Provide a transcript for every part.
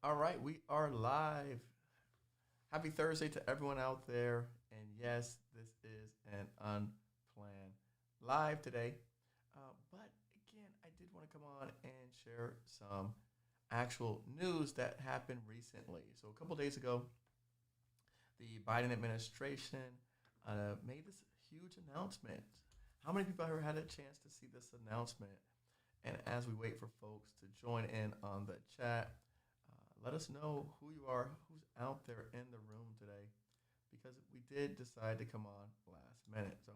All right, we are live. Happy Thursday to everyone out there. And yes, this is an unplanned live today. But again, I did want to come on and share some actual news that happened recently. So, a couple days ago, the Biden administration made this huge announcement. How many people have had a chance to see this announcement? And as we wait for folks to join in on the chat, let us know who you are, who's out there in the room today, because we did decide to come on last minute. So,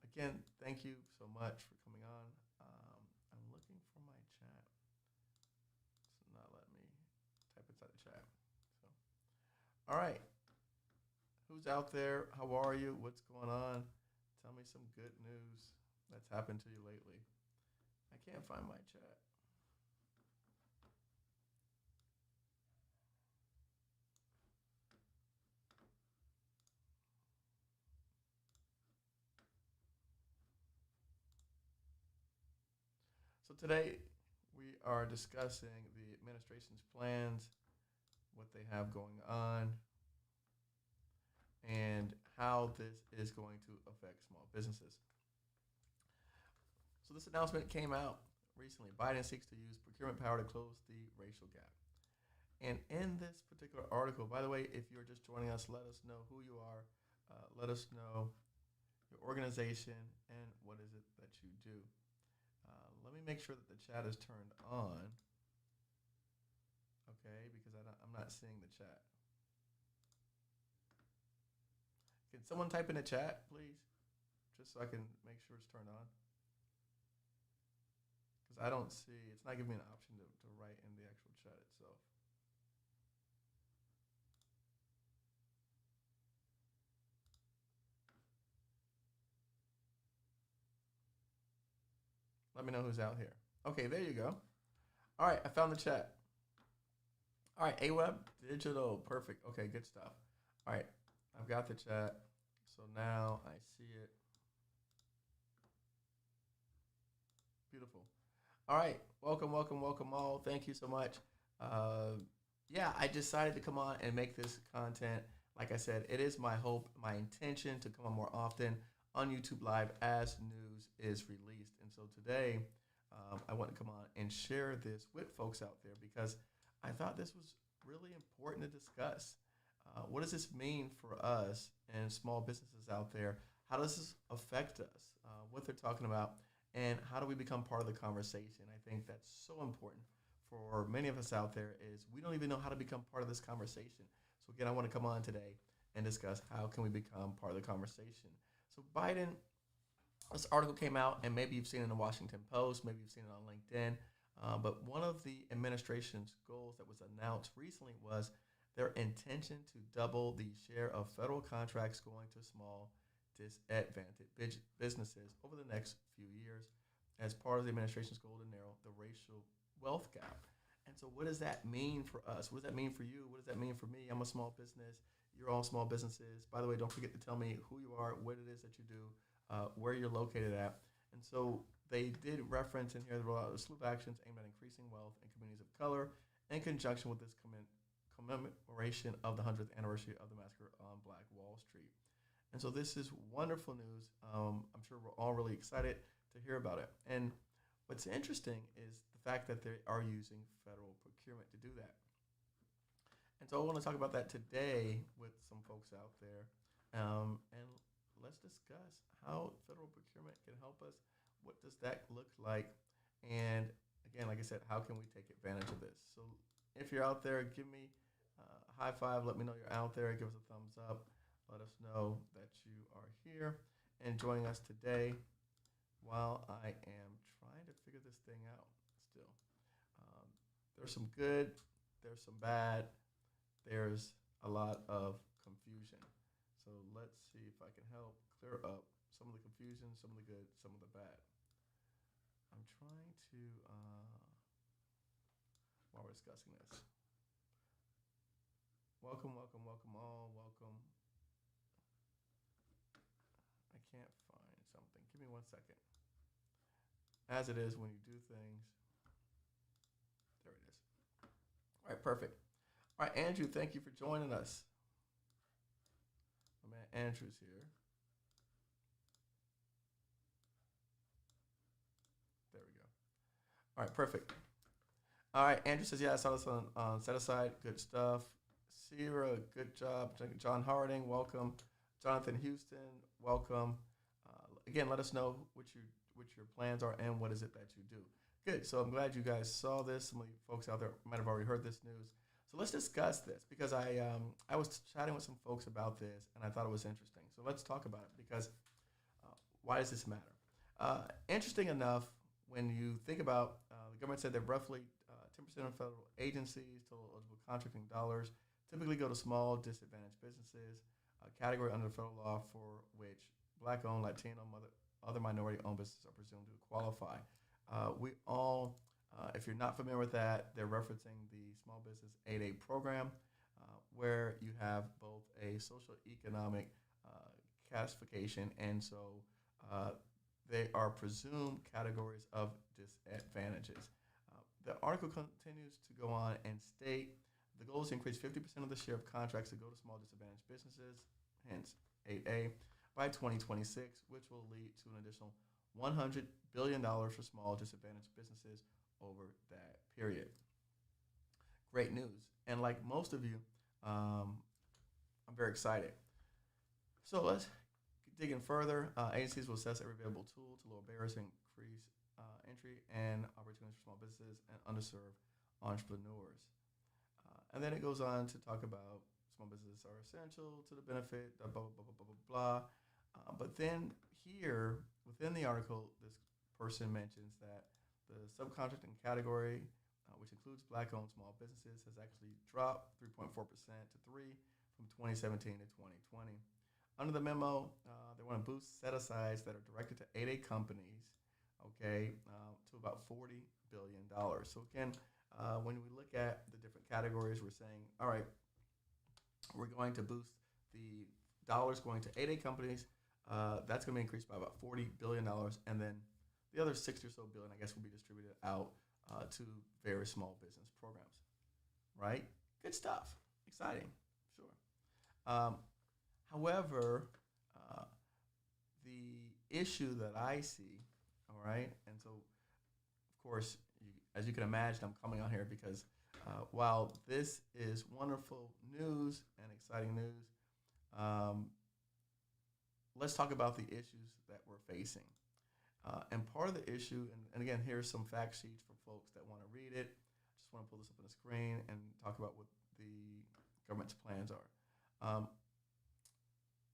again, thank you so much for coming on. I'm looking for my chat. It's not letting me type inside the chat. So, all right, who's out there? How are you? What's going on? Tell me some good news that's happened to you lately. I can't find my chat. So today we are discussing the administration's plans, what they have going on, and how this is going to affect small businesses. So this announcement came out recently. Biden seeks to use procurement power to close the racial gap. And in this particular article, by the way, if you're just joining us, let us know who you are. Let us know your organization and what is it that you do. Let me make sure that the chat is turned on. Okay, because I'm not seeing the chat. Can someone type in the chat, please? Just so I can make sure it's turned on. Because I don't see, it's not giving me an option to write in the actual chat itself. Let me know who's out here. Okay, there you go. All right, I found the chat. All right, AWeb Digital, perfect. Okay, good stuff. All right, I've got the chat. So now I see it. Beautiful. All right, welcome, welcome, welcome all. Thank you so much. Uh, yeah, I decided to come on and make this content. Like I said, it is my hope, my intention to come on more often on YouTube Live as news is released. And so today, I want to come on and share this with folks out there because I thought this was really important to discuss. What does this mean for us and small businesses out there? How does this affect us? What they're talking about, and how do we become part of the conversation? I think that's so important for many of us out there is we don't even know how to become part of this conversation. So again, I want to come on today and discuss how can we become part of the conversation. So Biden, this article came out, and maybe you've seen it in the Washington Post, maybe you've seen it on LinkedIn. But one of the administration's goals that was announced recently was their intention to double the share of federal contracts going to small disadvantaged businesses over the next few years as part of the administration's goal to narrow the racial wealth gap. And so what does that mean for us? What does that mean for you? What does that mean for me? I'm a small business. You're all small businesses. By the way, don't forget to tell me who you are, what it is that you do, where you're located at. And so they did reference in here there were a slew of actions aimed at increasing wealth in communities of color in conjunction with this commemoration of the 100th anniversary of the massacre on Black Wall Street. And so this is wonderful news. I'm sure we're all really excited to hear about it. And what's interesting is the fact that they are using federal procurement to do that. And so I want to talk about that today with some folks out there. And let's discuss how federal procurement can help us. What does that look like? And again, like I said, how can we take advantage of this? So if you're out there, give me a high five. Let me know you're out there. Give us a thumbs up. Let us know that you are here and joining us today while I am trying to figure this thing out still. There's some good, there's some bad, there's a lot of confusion. So let's see if I can help clear up some of the confusion, some of the good, some of the bad. I'm trying to, while we're discussing this. Welcome, welcome, welcome all, welcome. I can't find something. Give me 1 second. As it is when you do things. There it is. All right, perfect. All right, Andrew, thank you for joining us. My man Andrew's here. There we go. All right, perfect. All right, Andrew says, yeah, I saw this on Set Aside. Good stuff. Sierra, good job. John Harding, welcome. Jonathan Houston, welcome. Again, let us know what your plans are and what is it that you do. Good. So I'm glad you guys saw this. Some of you folks out there might have already heard this news. So let's discuss this because I was chatting with some folks about this and I thought it was interesting. So let's talk about it because why does this matter? Interesting enough, when you think about the government said that roughly 10% of federal agencies, total eligible contracting dollars, typically go to small disadvantaged businesses, a category under the federal law for which Black-owned, Latino, other minority-owned businesses are presumed to qualify. We all, if you're not familiar with that, they're referencing the Small Business 8A program, where you have both a social economic classification, and so they are presumed categories of disadvantages. The article continues to go on and state the goal is to increase 50% of the share of contracts that go to small disadvantaged businesses, hence 8A, by 2026, which will lead to an additional $100 billion for small disadvantaged businesses over that period. Great news. And like most of you, I'm very excited. So let's dig in further. Agencies will assess every available tool to lower barriers and increase entry and opportunities for small businesses and underserved entrepreneurs. And then it goes on to talk about small businesses are essential to the benefit, blah, blah, blah, blah, blah, blah, blah. But then here, within the article, this person mentions that the subcontracting category, which includes Black-owned small businesses, has actually dropped 3.4% to 3 from 2017 to 2020. Under the memo, they want to boost set-asides that are directed to 8A companies, to about $40 billion. So again, when we look at the different categories, we're saying, all right, we're going to boost the dollars going to 8A companies. That's going to be increased by about $40 billion. And then the other 60 or so billion, I guess, will be distributed out to various small business programs. Right? Good stuff. Exciting. Sure. However, the issue that I see, all right, and so, of course, as you can imagine, I'm coming on here because while this is wonderful news and exciting news, let's talk about the issues that we're facing. And part of the issue, and again, here's some fact sheets for folks that want to read it. Just want to pull this up on the screen and talk about what the government's plans are.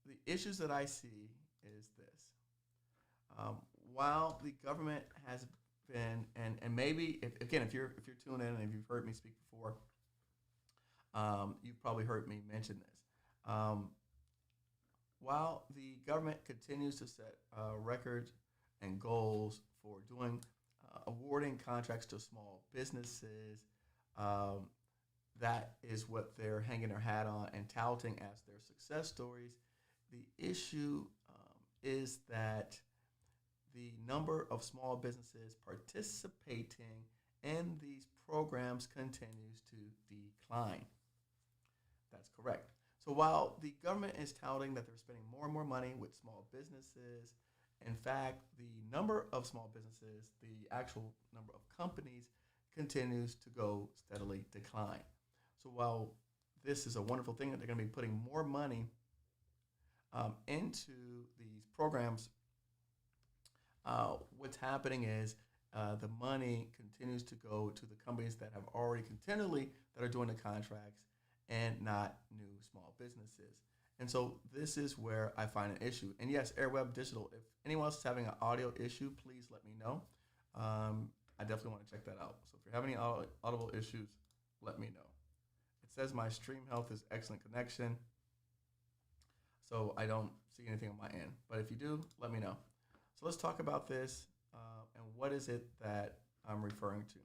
The issues that I see is this. While the government has been, and maybe, if you're tuned in and if you've heard me speak before, you've probably heard me mention this. While the government continues to set records and goals for doing awarding contracts to small businesses, that is what they're hanging their hat on and touting as their success stories. The issue is that the number of small businesses participating in these programs continues to decline. That's correct. So while the government is touting that they're spending more and more money with small businesses, in fact, the number of small businesses, the actual number of companies, continues to go steadily decline. So while this is a wonderful thing that they're going to be putting more money into these programs, what's happening is the money continues to go to the companies that have already continually that are doing the contracts and not new small businesses. And so this is where I find an issue. And yes, Airweb Digital, if anyone else is having an audio issue, please let me know. I definitely want to check that out. So if you're having any audible issues, let me know. It says my stream health is excellent connection, so I don't see anything on my end. But if you do, let me know. So let's talk about this and what is it that I'm referring to.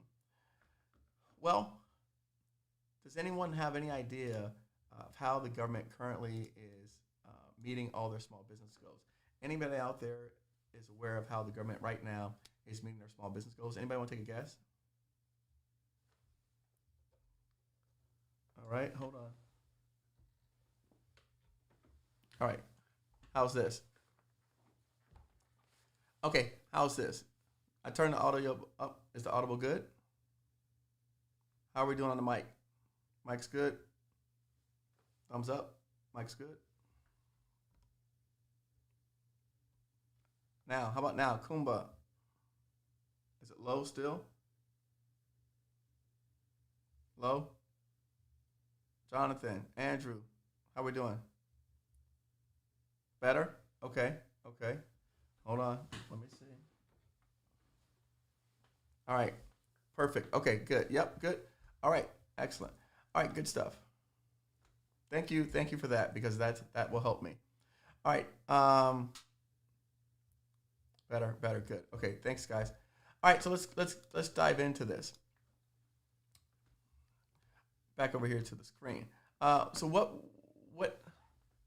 Well, does anyone have any idea of how the government currently is meeting all their small business goals? Anybody out there is aware of how the government right now is meeting their small business goals? Anybody want to take a guess? All right, hold on. All right, how's this? Okay, how's this? I turned the audio up. Is the audible good? How are we doing on the mic? Mic's good. Thumbs up. Mic's good. Now, how about now? Kumba. Is it low still? Low? Jonathan, Andrew, how we doing? Better? Okay, okay. Hold on. Let me see. All right. Perfect. Okay, good. Yep, good. All right, excellent. All right, good stuff. Thank you. Thank you for that because that will help me. All right. Better, good. Okay, thanks guys. All right, so let's dive into this. Back over here to the screen. So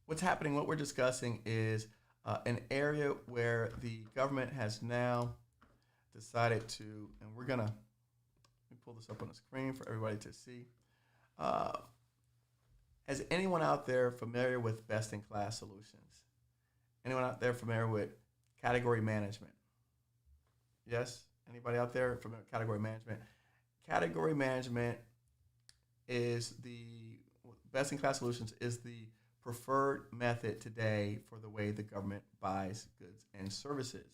what's happening? What we're discussing is an area where the government has now decided to, and we're gonna let me pull this up on the screen for everybody to see. Is anyone out there familiar with best-in-class solutions? Anyone out there familiar with category management? Yes? Anybody out there familiar with category management? Category management is the best-in-class solutions is the preferred method today for the way the government buys goods and services.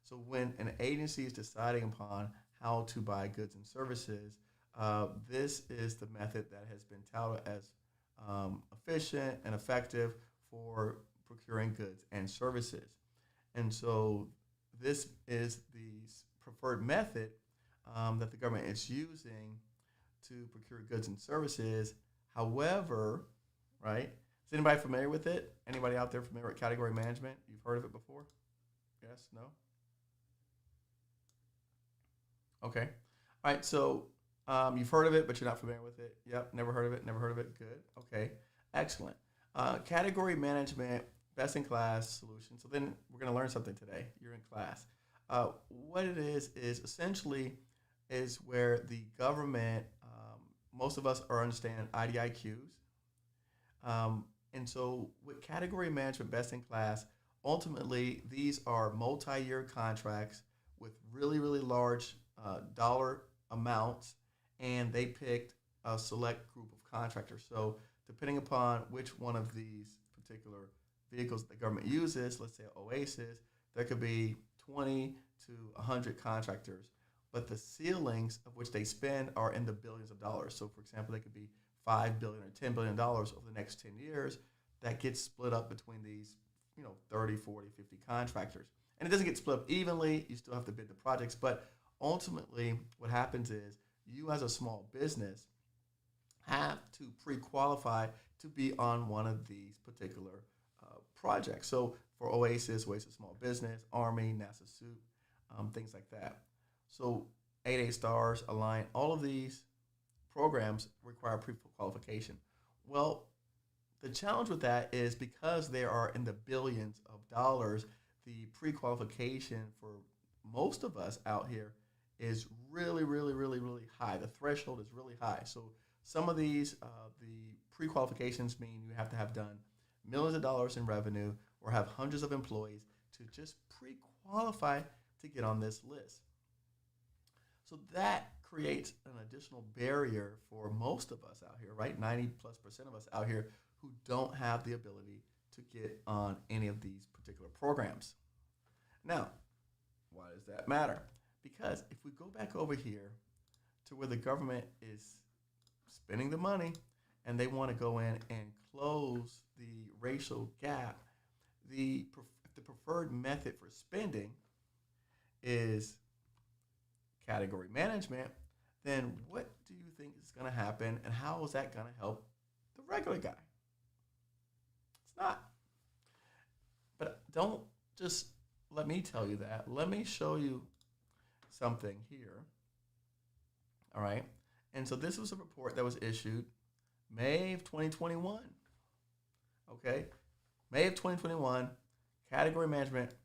So when an agency is deciding upon how to buy goods and services, this is the method that has been touted as efficient and effective for procuring goods and services. And so this is the preferred method that the government is using to procure goods and services. However, right, is anybody familiar with it? Anybody out there familiar with category management? You've heard of it before? Yes? No? Okay. All right, so you've heard of it, but you're not familiar with it. Yep, never heard of it, never heard of it. Good. Okay, excellent. Category management, best in class solution. So then we're going to learn something today. You're in class. What it is essentially is where the government, most of us are understanding IDIQs. And so with category management, best in class, ultimately these are multi-year contracts with really, really large dollar amounts, and they picked a select group of contractors. So depending upon which one of these particular vehicles the government uses, let's say OASIS, there could be 20 to 100 contractors, but the ceilings of which they spend are in the billions of dollars. So for example, they could be $5 billion or $10 billion over the next 10 years. That gets split up between these 30, 40, 50 contractors. And it doesn't get split up evenly. You still have to bid the projects, but ultimately what happens is you as a small business have to pre-qualify to be on one of these particular projects. So for OASIS Small Business, Army, NASA SUIT, things like that. So 8A stars, Align, all of these programs require pre-qualification. Well, the challenge with that is because they are in the billions of dollars, the pre-qualification for most of us out here is really, really, really, really high. The threshold is really high. So some of these, the pre-qualifications mean you have to have done millions of dollars in revenue or have hundreds of employees to just pre-qualify to get on this list. So that creates an additional barrier for most of us out here, right? 90+% of us out here who don't have the ability to get on any of these particular programs. Now, why does that matter? Because if we go back over here to where the government is spending the money and they want to go in and close the racial gap, the preferred method for spending is category management, then what do you think is going to happen and how is that going to help the regular guy? It's not. But don't just let me tell you that. Let me show you something here. All right. And so this was a report that was issued May of 2021. Okay. May of 2021, category management,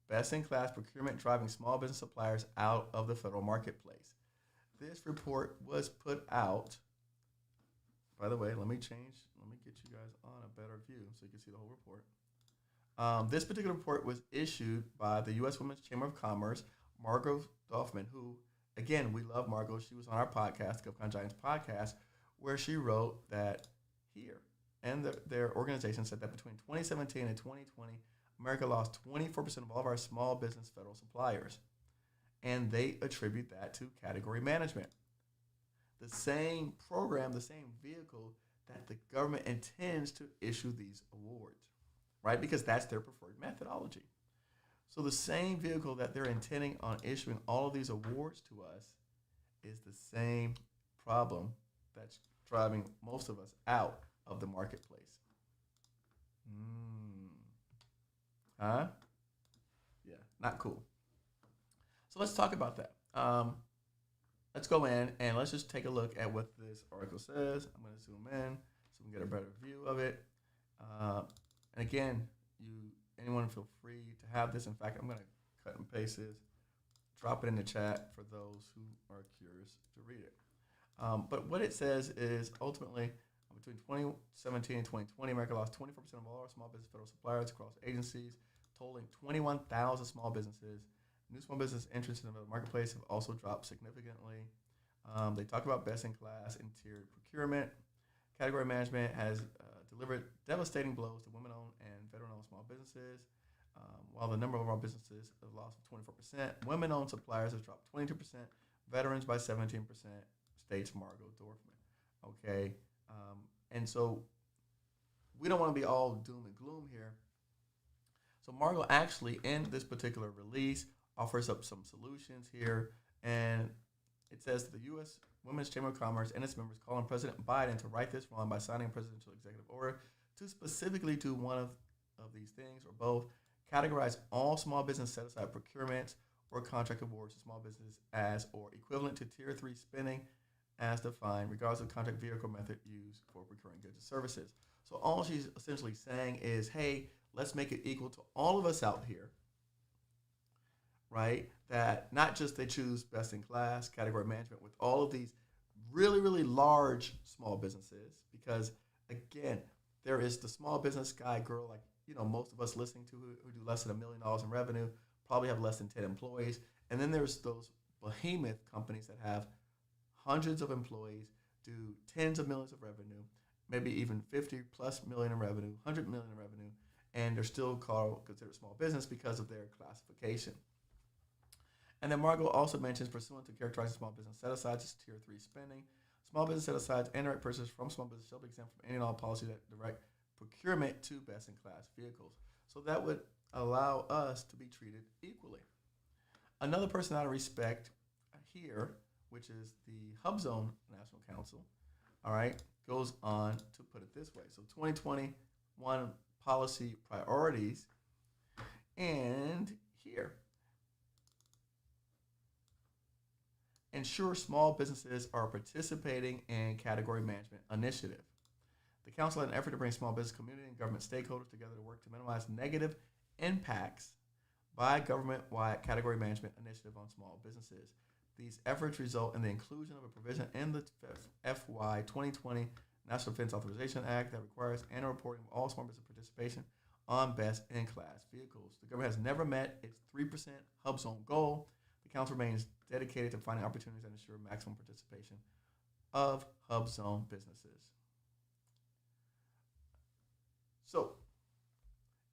best in class procurement driving small business suppliers out of the federal marketplace. This report was put out By the way, let me get you guys on a better view so you can see the whole report. This particular report was issued by the U.S. Women's Chamber of Commerce, Margot Dorfman, who, again, we love Margot. She was on our podcast, GovCon Giants podcast, where she wrote that here, and their organization said that between 2017 and 2020, America lost 24% of all of our small business federal suppliers, and they attribute that to category management. The same program, the same vehicle that the government intends to issue these awards, right? Because that's their preferred methodology. So the same vehicle that they're intending on issuing all of these awards to us is the same problem that's driving most of us out of the marketplace. Huh? Yeah, not cool. So let's talk about that. Let's go in and let's just take a look at what this article says. I'm going to zoom in so we can get a better view of it. And again, anyone feel free to have this. In fact, I'm going to cut and paste this, drop it in the chat for those who are curious to read it. But what it says is ultimately between 2017 and 2020, America lost 24% of all our small business federal suppliers across agencies, totaling 21,000 small businesses. New small business entrants into the marketplace have also dropped significantly. They talk about best-in-class and tiered procurement. Category management has delivered devastating blows to women-owned and veteran-owned small businesses. While the number of our businesses have lost 24%, women-owned suppliers have dropped 22%, veterans by 17%, states Margot Dorfman. Okay, and so we don't want to be all doom and gloom here. So Margot actually, in this particular release, offers up some solutions here, and it says that the U.S. Women's Chamber of Commerce and its members call on President Biden to right this wrong by signing a presidential executive order to specifically do one of these things or both: categorize all small business set-aside procurements or contract awards to small business as or equivalent to Tier 3 spending as defined, regardless of contract vehicle method used for procuring goods and services. So all she's essentially saying is, hey, let's make it equal to all of us out here, right? That not just they choose best in class, category management with all of these really, really large small businesses, because again, there is the small business guy, girl, like, most of us listening to who do less than $1 million in revenue, probably have less than 10 employees. And then there's those behemoth companies that have hundreds of employees, do tens of millions of revenue, maybe even 50 plus million in revenue, 100 million in revenue, and they're still considered small business because of their classification. And then Margot also mentions pursuant to characterizing small business set-asides as Tier 3 spending. Small business set-asides and direct purchases from small business shall be exempt from any and all policy that direct procurement to best-in-class vehicles. So that would allow us to be treated equally. Another person out of respect here, which is the HUBZone National Council, all right, goes on to put it this way. So 2021 policy priorities, and here, ensure small businesses are participating in category management initiative. The council had an effort to bring small business community and government stakeholders together to work to minimize negative impacts by government-wide category management initiative on small businesses. These efforts result in the inclusion of a provision in the FY 2020 National Defense Authorization Act that requires annual reporting of all small business participation on best-in-class vehicles. The government has never met its 3% HUBZone goal. The council remains dedicated to finding opportunities that ensure maximum participation of HUBZone businesses. So,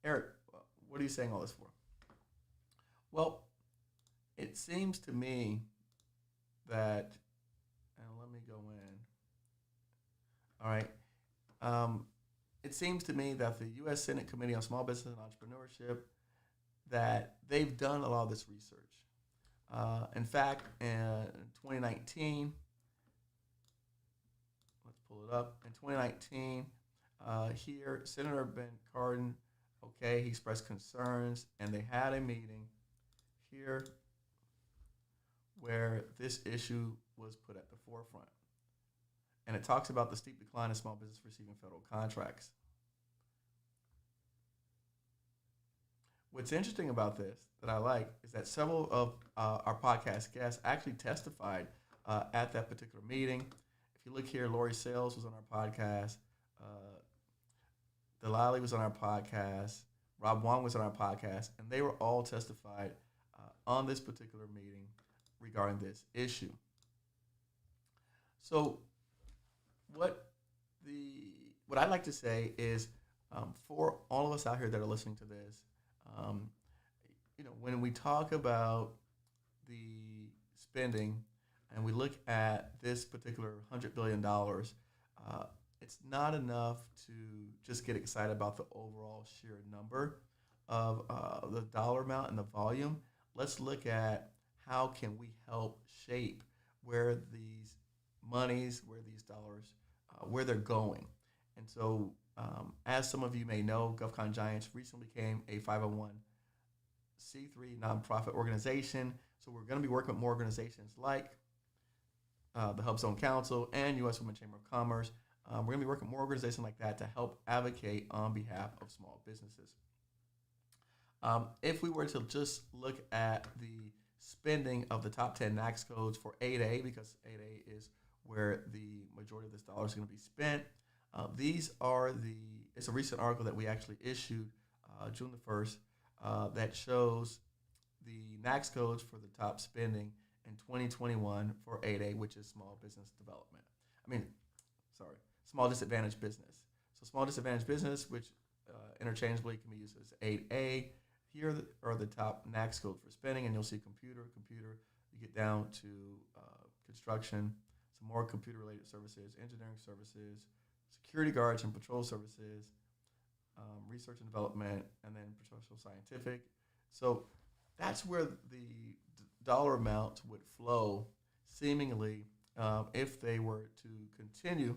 Eric, what are you saying all this for? Well, it seems to me that, and let me go in. All right. It seems to me that the U.S. Senate Committee on Small Business and Entrepreneurship, that they've done a lot of this research. In fact, in 2019, let's pull it up. In 2019, here, Senator Ben Cardin, okay, he expressed concerns, and they had a meeting here where this issue was put at the forefront. And it talks about the steep decline in small business receiving federal contracts. What's interesting about this that I like is that several of our podcast guests actually testified at that particular meeting. If you look here, Lori Sales was on our podcast. Uh, Delali was on our podcast. Rob Wong was on our podcast, and they were all testified on this particular meeting regarding this issue. So, what what I'd like to say is, for all of us out here that are listening to this, um, when we talk about the spending and we look at this particular $100 billion, it's not enough to just get excited about the overall sheer number of the dollar amount and the volume. Let's look at how can we help shape where these monies, where these dollars, where they're going. And so, as some of you may know, GovCon Giants recently became a 501c3 nonprofit organization. So we're going to be working with more organizations like the HUBZone Council and U.S. Women Chamber of Commerce. We're going to be working with more organizations like that to help advocate on behalf of small businesses. If we were to just look at the spending of the top 10 NAICS codes for 8A, because 8A is where the majority of this dollar is going to be spent, it's a recent article that we actually issued June the 1st that shows the NAICS codes for the top spending in 2021 for 8A, which is small business development. Small disadvantaged business. So small disadvantaged business, which interchangeably can be used as 8A. Here are the top NAICS codes for spending, and you'll see computer. You get down to construction, some more computer-related services, engineering services, security guards and patrol services, research and development, and then professional scientific. So that's where the dollar amount would flow, seemingly, if they were to continue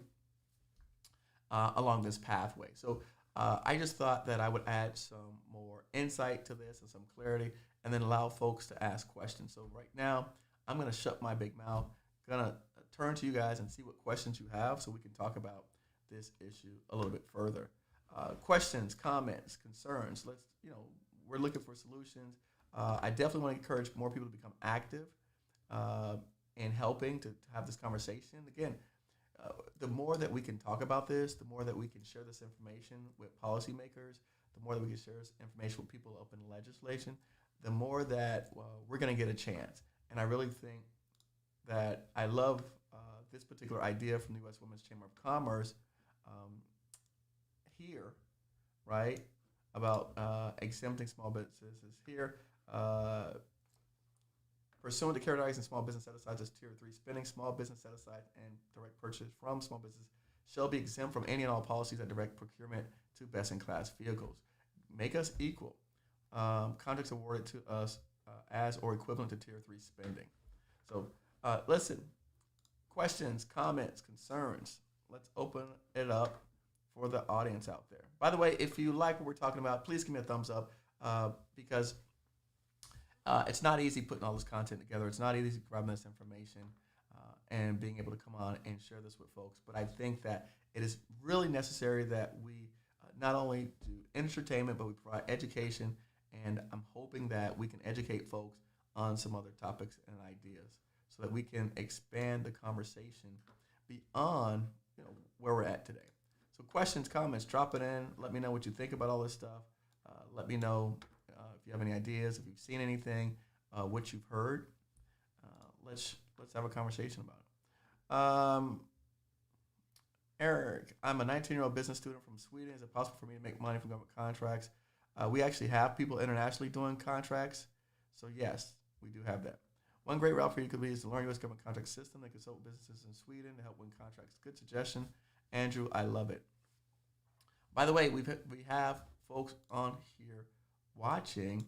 along this pathway. So I just thought that I would add some more insight to this and some clarity, and then allow folks to ask questions. So right now, I'm going to shut my big mouth, going to turn to you guys and see what questions you have so we can talk about this issue a little bit further. Questions, comments, concerns. We're looking for solutions. I definitely want to encourage more people to become active in helping to have this conversation. Again, the more that we can talk about this, the more that we can share this information with policymakers, the more that we can share this information with people up in legislation, the more that we're going to get a chance. And I really think that I love this particular idea from the U.S. Women's Chamber of Commerce here, right, about exempting small businesses here. Pursuant to characterizing small business set-asides as Tier 3 spending, small business set-aside and direct purchase from small business shall be exempt from any and all policies that direct procurement to best-in-class vehicles. Make us equal. Contracts awarded to us as or equivalent to Tier 3 spending. So listen, questions, comments, concerns. Let's open it up for the audience out there. By the way, if you like what we're talking about, please give me a thumbs up because it's not easy putting all this content together. It's not easy grabbing this information and being able to come on and share this with folks. But I think that it is really necessary that we not only do entertainment, but we provide education. And I'm hoping that we can educate folks on some other topics and ideas so that we can expand the conversation beyond where we're at today. So questions, comments, drop it in. Let me know what you think about all this stuff. Let me know if you have any ideas, if you've seen anything, what you've heard. Let's have a conversation about it. Eric, I'm a 19-year-old business student from Sweden. Is it possible for me to make money from government contracts? We actually have people internationally doing contracts. So yes, we do have that. One great route for you could be is to learn U.S. government contract system and consult with businesses in Sweden to help win contracts. Good suggestion. Andrew, I love it. By the way, we have folks on here watching,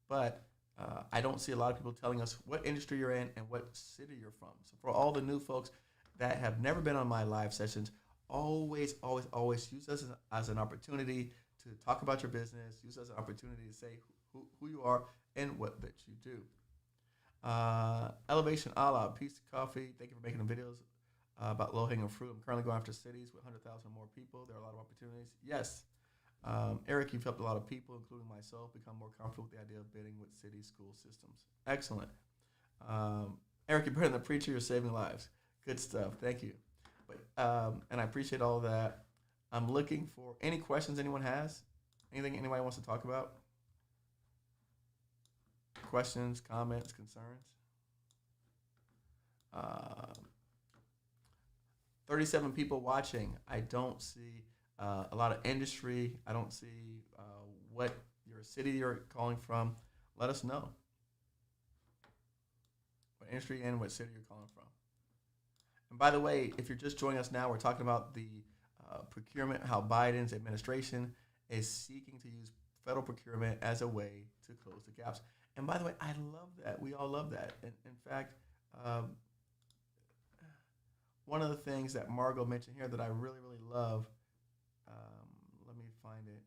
but I don't see a lot of people telling us what industry you're in and what city you're from. So for all the new folks that have never been on my live sessions, always use us as an opportunity to talk about your business, use us as an opportunity to say who you are and what that you do. Elevation Allah, peace to Coffee. Thank you for making the videos about low-hanging fruit. I'm currently going after cities with 100,000 or more people. There are a lot of opportunities. Yes. Eric, you've helped a lot of people, including myself, become more comfortable with the idea of bidding with city school systems. Excellent. Eric, you're better than the preacher. You're saving lives. Good stuff. Thank you. And I appreciate all of that. I'm looking for any questions anyone has. Anything anybody wants to talk about? Questions, comments, concerns? Um, 37 people watching. I don't see a lot of industry. I don't see what your city you're calling from. Let us know what industry and what city you're calling from. And by the way, if you're just joining us now, we're talking about the procurement, how Biden's administration is seeking to use federal procurement as a way to close the gaps. And by the way, I love that. We all love that. And in fact, one of the things that Margot mentioned here that I really, really love, let me find it.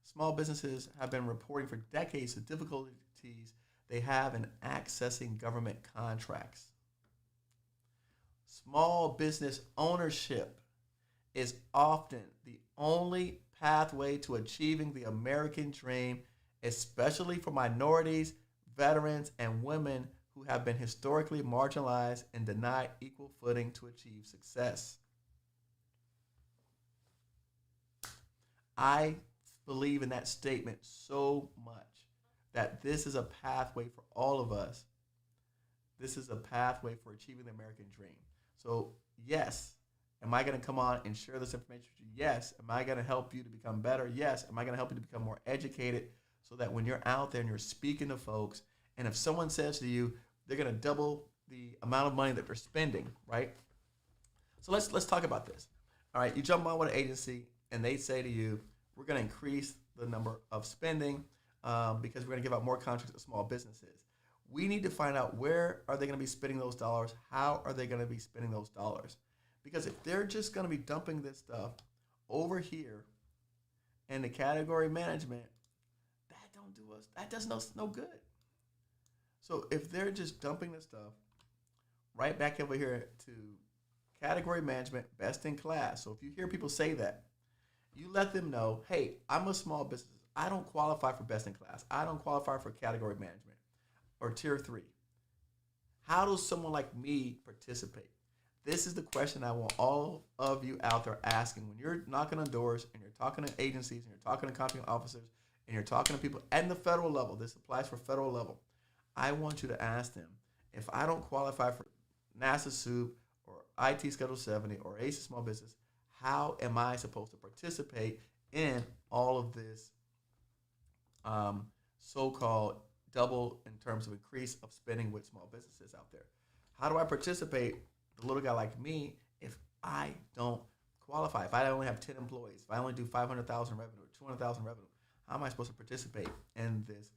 Small businesses have been reporting for decades the difficulties they have in accessing government contracts. Small business ownership is often the only pathway to achieving the American dream, especially for minorities, veterans, and women who have been historically marginalized and denied equal footing to achieve success. I believe in that statement so much that this is a pathway for all of us. This is a pathway for achieving the American dream. So, yes, am I going to come on and share this information with you? Yes. Am I going to help you to become better? Yes. Am I going to help you to become more educated so that when you're out there and you're speaking to folks, and if someone says to you, they're going to double the amount of money that they're spending, right? So let's talk about this. All right, you jump on with an agency, and they say to you, we're going to increase the number of spending because we're going to give out more contracts to small businesses. We need to find out where are they going to be spending those dollars? How are they going to be spending those dollars? Because if they're just going to be dumping this stuff over here in the category management, that does no good. So if they're just dumping this stuff right back over here to category management, best in class. So if you hear people say that, you let them know, hey, I'm a small business. I don't qualify for best in class. I don't qualify for category management or tier 3. How does someone like me participate? This is the question I want all of you out there asking. When you're knocking on doors and you're talking to agencies and you're talking to contracting officers and you're talking to people at the federal level, this applies for federal level. I want you to ask them, if I don't qualify for NASA SOUP or IT Schedule 70 or ACE Small Business, how am I supposed to participate in all of this so-called double in terms of increase of spending with small businesses out there? How do I participate, the little guy like me, if I don't qualify? If I only have 10 employees, if I only do 500,000 revenue or 200,000 revenue, how am I supposed to participate in this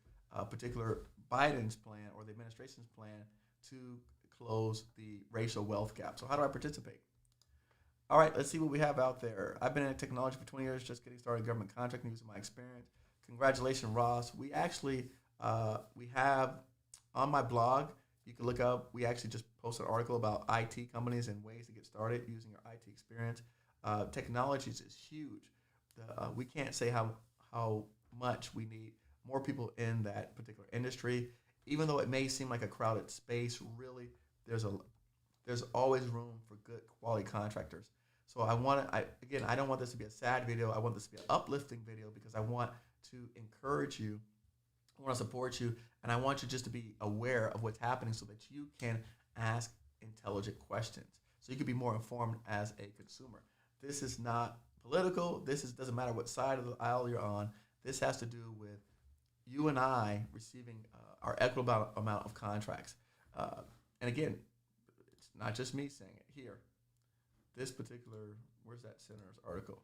particular Biden's plan or the administration's plan to close the racial wealth gap? So how do I participate? All right, let's see what we have out there. I've been in technology for 20 years, just getting started in government contracting using my experience. Congratulations, Ross. We actually, we have on my blog, you can look up, we actually just posted an article about IT companies and ways to get started using your IT experience. Technologies is huge. We can't say how much we need more people in that particular industry. Even though it may seem like a crowded space, really, there's always room for good quality contractors. So I don't want this to be a sad video. I want this to be an uplifting video because I want to encourage you, I want to support you, and I want you just to be aware of what's happening so that you can ask intelligent questions, so you can be more informed as a consumer. This is not political. Doesn't matter what side of the aisle you're on. This has to do with you and I receiving our equitable amount of contracts. And again, it's not just me saying it here. This particular, where's that senator's article?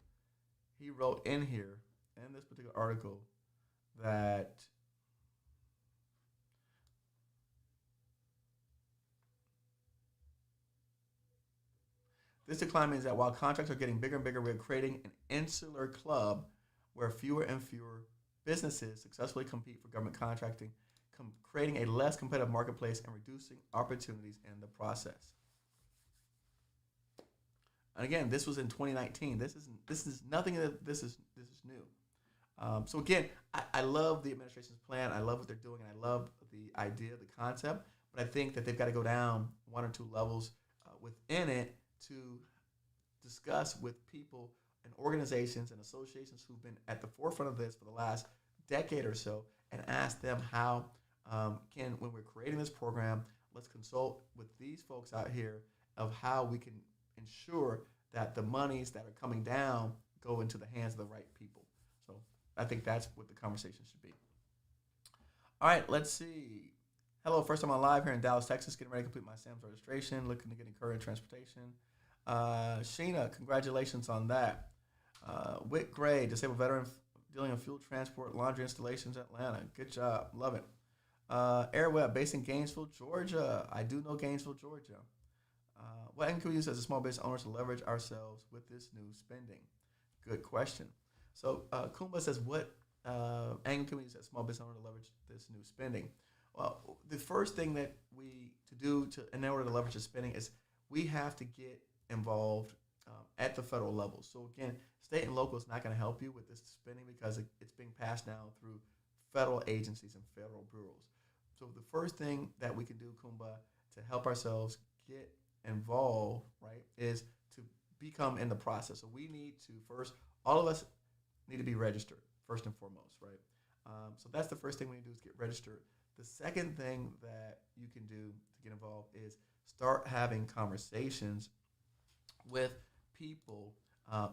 He wrote in here, in this particular article, that this decline means that while contracts are getting bigger and bigger, we're creating an insular club where fewer and fewer businesses successfully compete for government contracting, creating a less competitive marketplace and reducing opportunities in the process. And again, this was in 2019. This is nothing that this is new. So again, I love the administration's plan. I love what they're doing, and I love the idea, the concept. But I think that they've got to go down one or two levels within it to discuss with people and organizations and associations who've been at the forefront of this for the last decade or so, and ask them how when we're creating this program, let's consult with these folks out here of how we can ensure that the monies that are coming down go into the hands of the right people. So I think that's what the conversation should be. All right, let's see. Hello, first time on live here in Dallas, Texas. Getting ready to complete my SAMS registration. Looking to get encouraged transportation. Sheena, congratulations on that. Whit Gray, disabled veteran dealing in fuel transport, laundry installations, Atlanta. Good job. Love it. Air Web, based in Gainesville, Georgia. I do know Gainesville, Georgia. What can we use as a small business owner to leverage ourselves with this new spending? Good question. So Kumba says, what angle can we use as a small business owner to leverage this new spending? Well, the first thing that in order to leverage the spending is we have to get involved at the federal level. So again, state and local is not going to help you with this spending because it's being passed now through federal agencies and federal bureaus. So the first thing that we can do, Kumba, to help ourselves get involved, right, is to become in the process. So we need to first, all of us need to be registered first and foremost, right? So that's the first thing we need to do is get registered. The second thing that you can do to get involved is start having conversations with people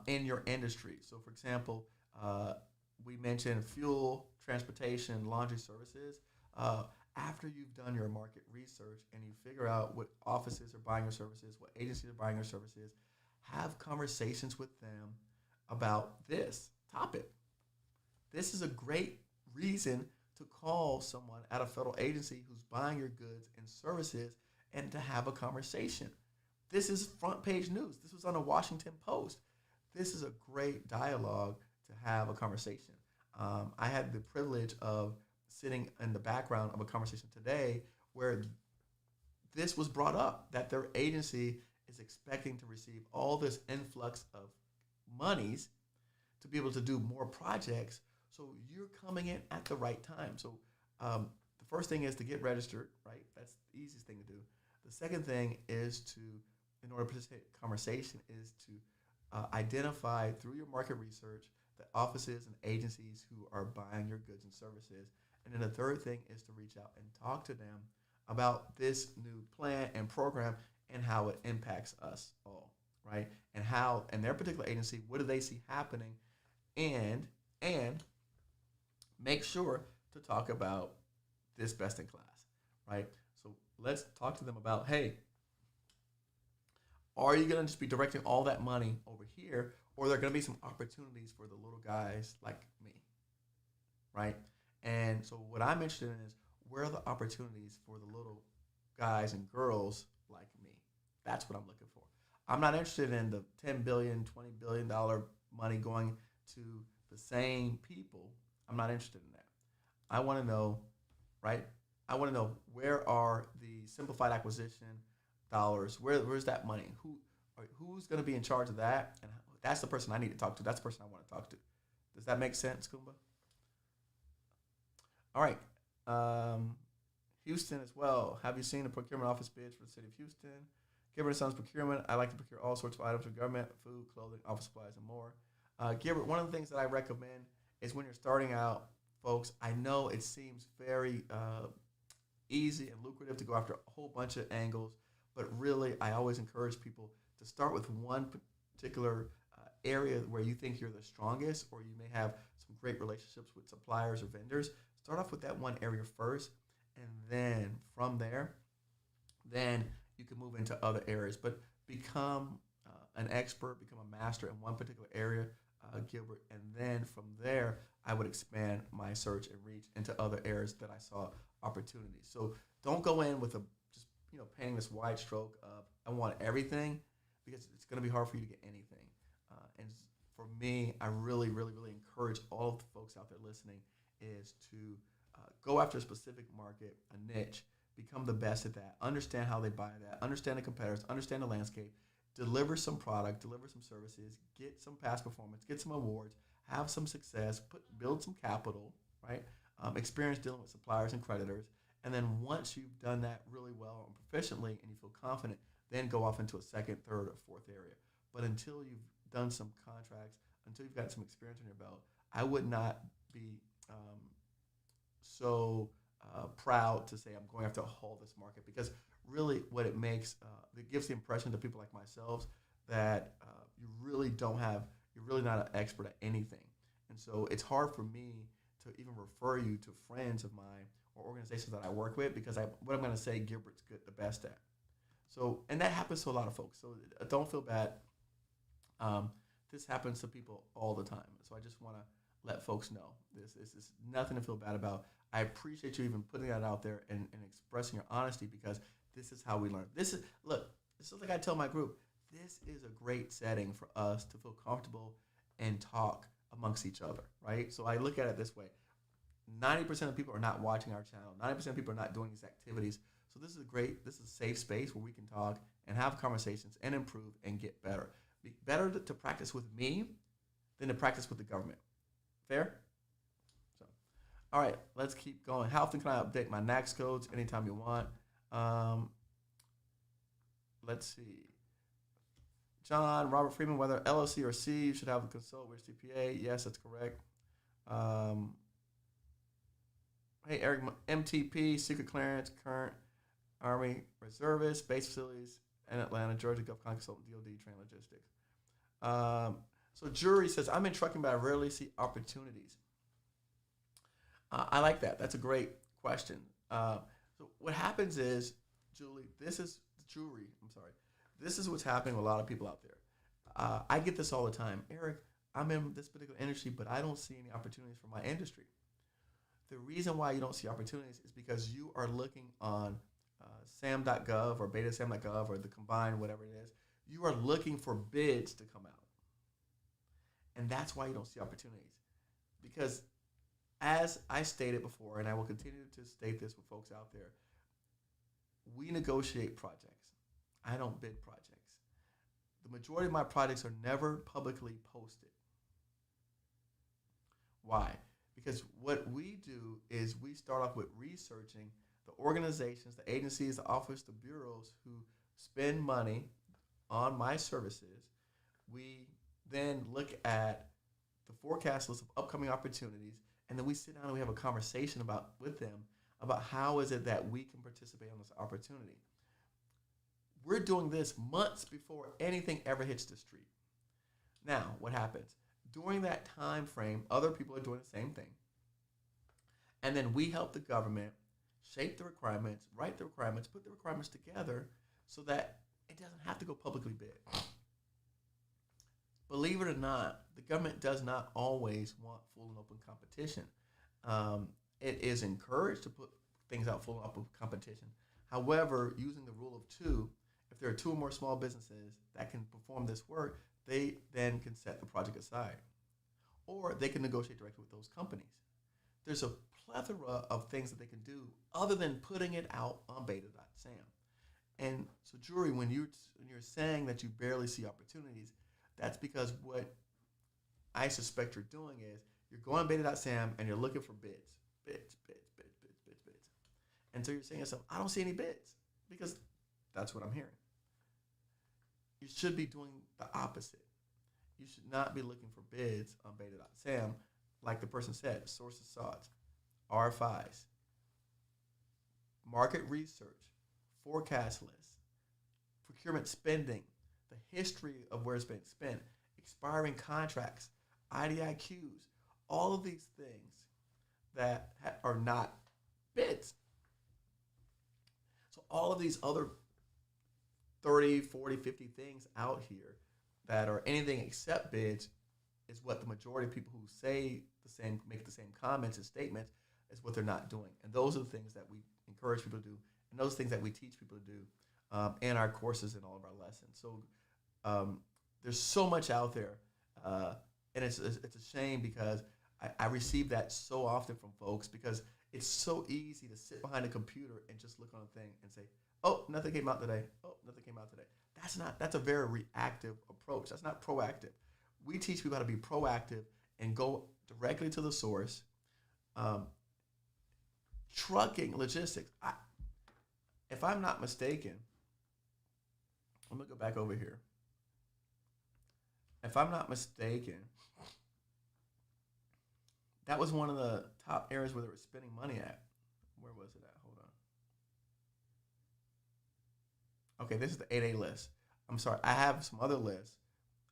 in your industry. So for example, we mentioned fuel, transportation, laundry services. After you've done your market research and you figure out what offices are buying your services, what agencies are buying your services, have conversations with them about this topic. This is a great reason to call someone at a federal agency who's buying your goods and services and to have a conversation. This is front page news. This was on the Washington Post. This is a great dialogue to have a conversation. I had the privilege of sitting in the background of a conversation today where this was brought up, that their agency is expecting to receive all this influx of monies to be able to do more projects. So you're coming in at the right time. So the first thing is to get registered, right? That's the easiest thing to do. The second thing is to, in order to participate in conversation, is to identify through your market research the offices and agencies who are buying your goods and services. And then the third thing is to reach out and talk to them about this new plan and program and how it impacts us all, right? And how, in their particular agency, what do they see happening? And make sure to talk about this best in class, right? So let's talk to them about, hey, are you going to just be directing all that money over here, or are there going to be some opportunities for the little guys like me, right? And so what I'm interested in is, where are the opportunities for the little guys and girls like me? That's what I'm looking for. I'm not interested in the $10 billion, $20 billion money going to the same people. I'm not interested in that. I want to know, right? I want to know, where are the simplified acquisition dollars? Where's that money? Who's going to be in charge of that? And that's the person I need to talk to. That's the person I want to talk to. Does that make sense, Kumba? All right. Houston as well. Have you seen the procurement office bids for the city of Houston? Gilbert & Sons Procurement. I like to procure all sorts of items for government, food, clothing, office supplies, and more. Gilbert, one of the things that I recommend is when you're starting out, folks, I know it seems very easy and lucrative to go after a whole bunch of angles, but really I always encourage people to start with one particular area where you think you're the strongest, or you may have some great relationships with suppliers or vendors. Start off with that one area first, and then from there, then you can move into other areas. But become an expert, become a master in one particular area, Gilbert, and then from there, I would expand my search and reach into other areas that I saw opportunities. So don't go in with just painting this wide stroke of I want everything, because it's going to be hard for you to get anything. And for me, I really, really, really encourage all of the folks out there listening is to go after a specific market, a niche, become the best at that, understand how they buy that, understand the competitors, understand the landscape, deliver some product, deliver some services, get some past performance, get some awards, have some success, build some capital, right? Experience dealing with suppliers and creditors, And then once you've done that really well and proficiently and you feel confident, then go off into a second, third, or fourth area. But until you've done some contracts, until you've got some experience on your belt, I would not be so proud to say I'm going after all this market, because really what it makes, it gives the impression to people like myself that you really don't have, you're really not an expert at anything. And so it's hard for me to even refer you to friends of mine or organizations that I work with, because what I'm going to say, Gilbert's good, the best at. So, and that happens to a lot of folks. So don't feel bad. This happens to people all the time. So I just want to let folks know this is nothing to feel bad about. I appreciate you even putting that out there and expressing your honesty, because this is how we learn. This is like I tell my group, this is a great setting for us to feel comfortable and talk amongst each other, right? So I look at it this way. 90% of people are not watching our channel. 90% of people are not doing these activities. So this is a safe space where we can talk and have conversations and improve and get better. Be better to practice with me than to practice with the government. Fair? So, all right, let's keep going. How often can I update my NAICS codes? Anytime you want. Let's see. John, Robert Freeman, whether LLC or C, you should have a consult with CPA. Yes, that's correct. Hey, Eric, MTP, secret clearance, current Army reservist, base facilities in Atlanta, Georgia, Gulf Consultant, DOD, train logistics. So Jury says, I'm in trucking, but I rarely see opportunities. I like that. That's a great question. So what happens is, Julie, this is what's happening with a lot of people out there. I get this all the time. Eric, I'm in this particular industry, but I don't see any opportunities for my industry. The reason why you don't see opportunities is because you are looking on sam.gov or beta.sam.gov or the combined, whatever it is. You are looking for bids to come out. And that's why you don't see opportunities. Because as I stated before, and I will continue to state this with folks out there, we negotiate projects. I don't bid projects. The majority of my projects are never publicly posted. Why? Because what we do is we start off with researching the organizations, the agencies, the office, the bureaus who spend money on my services. We then look at the forecast list of upcoming opportunities, and then we sit down and we have a conversation with them about how is it that we can participate on this opportunity. We're doing this months before anything ever hits the street. Now, what happens? During that time frame, other people are doing the same thing. And then we help the government shape the requirements, write the requirements, put the requirements together so that it doesn't have to go publicly bid. Believe it or not, the government does not always want full and open competition. It is encouraged to put things out full and open competition. However, using the rule of two, if there are two or more small businesses that can perform this work, they then can set the project aside. Or they can negotiate directly with those companies. There's a plethora of things that they can do other than putting it out on beta.sam. And so, Jury, when you're saying that you barely see opportunities, that's because what I suspect you're doing is you're going on beta.sam and you're looking for bids. And so you're saying to yourself, I don't see any bids, because that's what I'm hearing. You should be doing the opposite. You should not be looking for bids on beta.sam, like the person said, sources sought, RFIs, market research, forecast lists, procurement spending, the history of where it's been spent, expiring contracts, IDIQs, all of these things that are not bids. So all of these other 30, 40, 50 things out here that are anything except bids is what the majority of people who say the same, make the same comments and statements, is what they're not doing. And those are the things that we encourage people to do, and those things that we teach people to do in our courses and all of our lessons. So there's so much out there, and it's a shame because I receive that so often from folks, because it's so easy to sit behind a computer and just look on a thing and say, oh, nothing came out today. Oh, nothing came out today. That's a very reactive approach. That's not proactive. We teach people how to be proactive and go directly to the source, trucking, logistics. If I'm not mistaken, I'm gonna go back over here. If I'm not mistaken, that was one of the top areas where they were spending money at. Where was it at? Hold on. Okay, this is the 8A list. I'm sorry, I have some other lists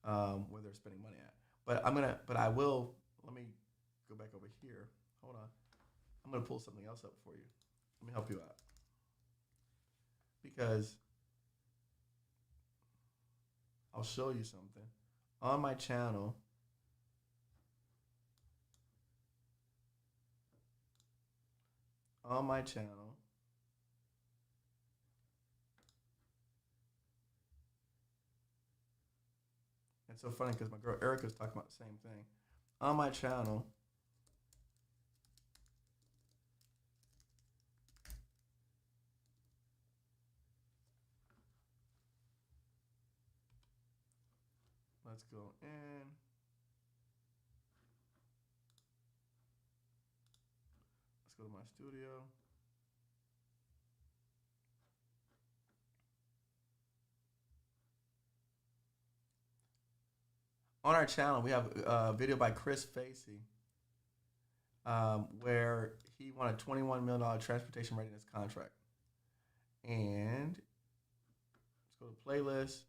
where they're spending money at. But I will. Let me go back over here. Hold on. I'm gonna pull something else up for you. Let me help you out because I'll show you something on my channel. On my channel, it's so funny because my girl Erica's talking about the same thing. On my channel, let's go in. Let's go to my studio. On our channel, we have a video by Chris Facey where he won a $21 million transportation readiness contract. And let's go to playlist.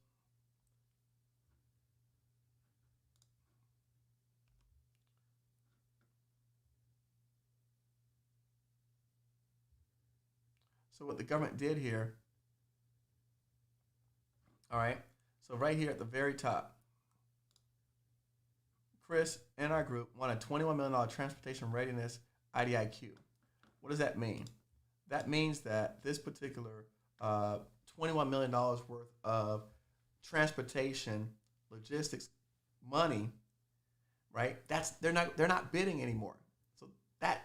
So what the government did here, all right, so right here at the very top, Chris and our group won a $21 million transportation readiness IDIQ. What does that mean? That means that this particular $21 million worth of transportation logistics money, right? They're not bidding anymore. So that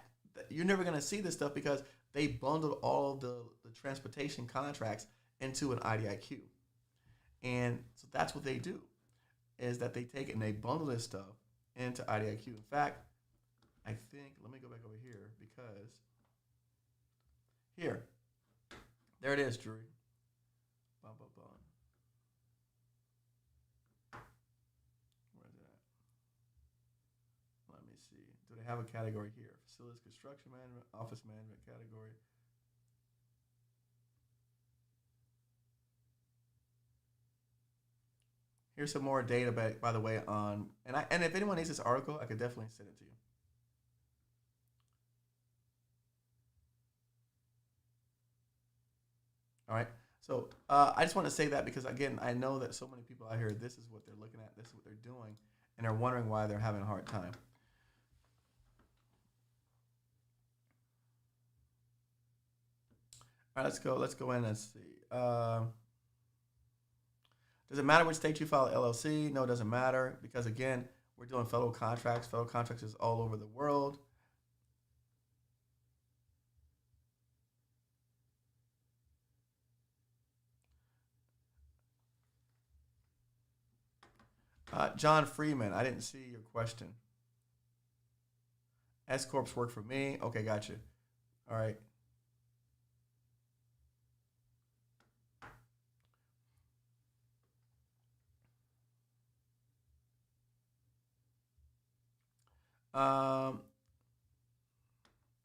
you're never going to see this stuff because they bundled all of the transportation contracts into an IDIQ. And so that's what they do, is that they take it and they bundle this stuff into IDIQ. In fact, I think, let me go back over here because here, there it is, Drury. Bum, bum, bum. Where is it at? Let me see. Do they have a category here? Facilities, construction management, office management category. Here's some more data, by the way, on and if anyone needs this article, I could definitely send it to you. All right. So I just want to say that because again, I know that so many people out here, this is what they're looking at, this is what they're doing, and they're wondering why they're having a hard time. All right, let's go in and see. Does it matter which state you file LLC? No, it doesn't matter because again, we're doing federal contracts. Federal contracts is all over the world. John Freeman, I didn't see your question. S corps work for me. Okay, gotcha. All right.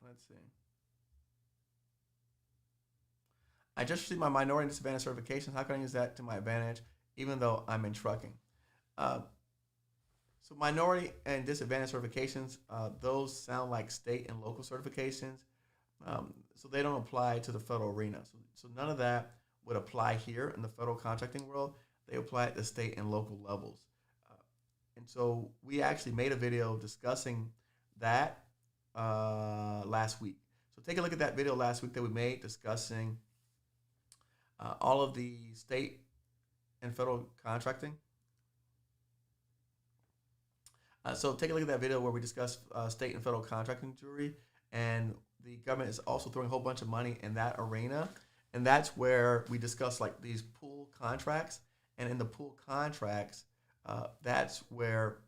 Let's see. I just received my minority and disadvantage certifications. How can I use that to my advantage, even though I'm in trucking? Uh, so minority and disadvantage certifications, those sound like state and local certifications. So they don't apply to the federal arena. So none of that would apply here in the federal contracting world. They apply at the state and local levels. And so we actually made a video discussing that last week. So take a look at that video last week that we made discussing all of the state and federal contracting. So take a look at that video where we discuss state and federal contracting jury, and the government is also throwing a whole bunch of money in that arena, and that's where we discuss like these pool contracts, and in the pool contracts, that's where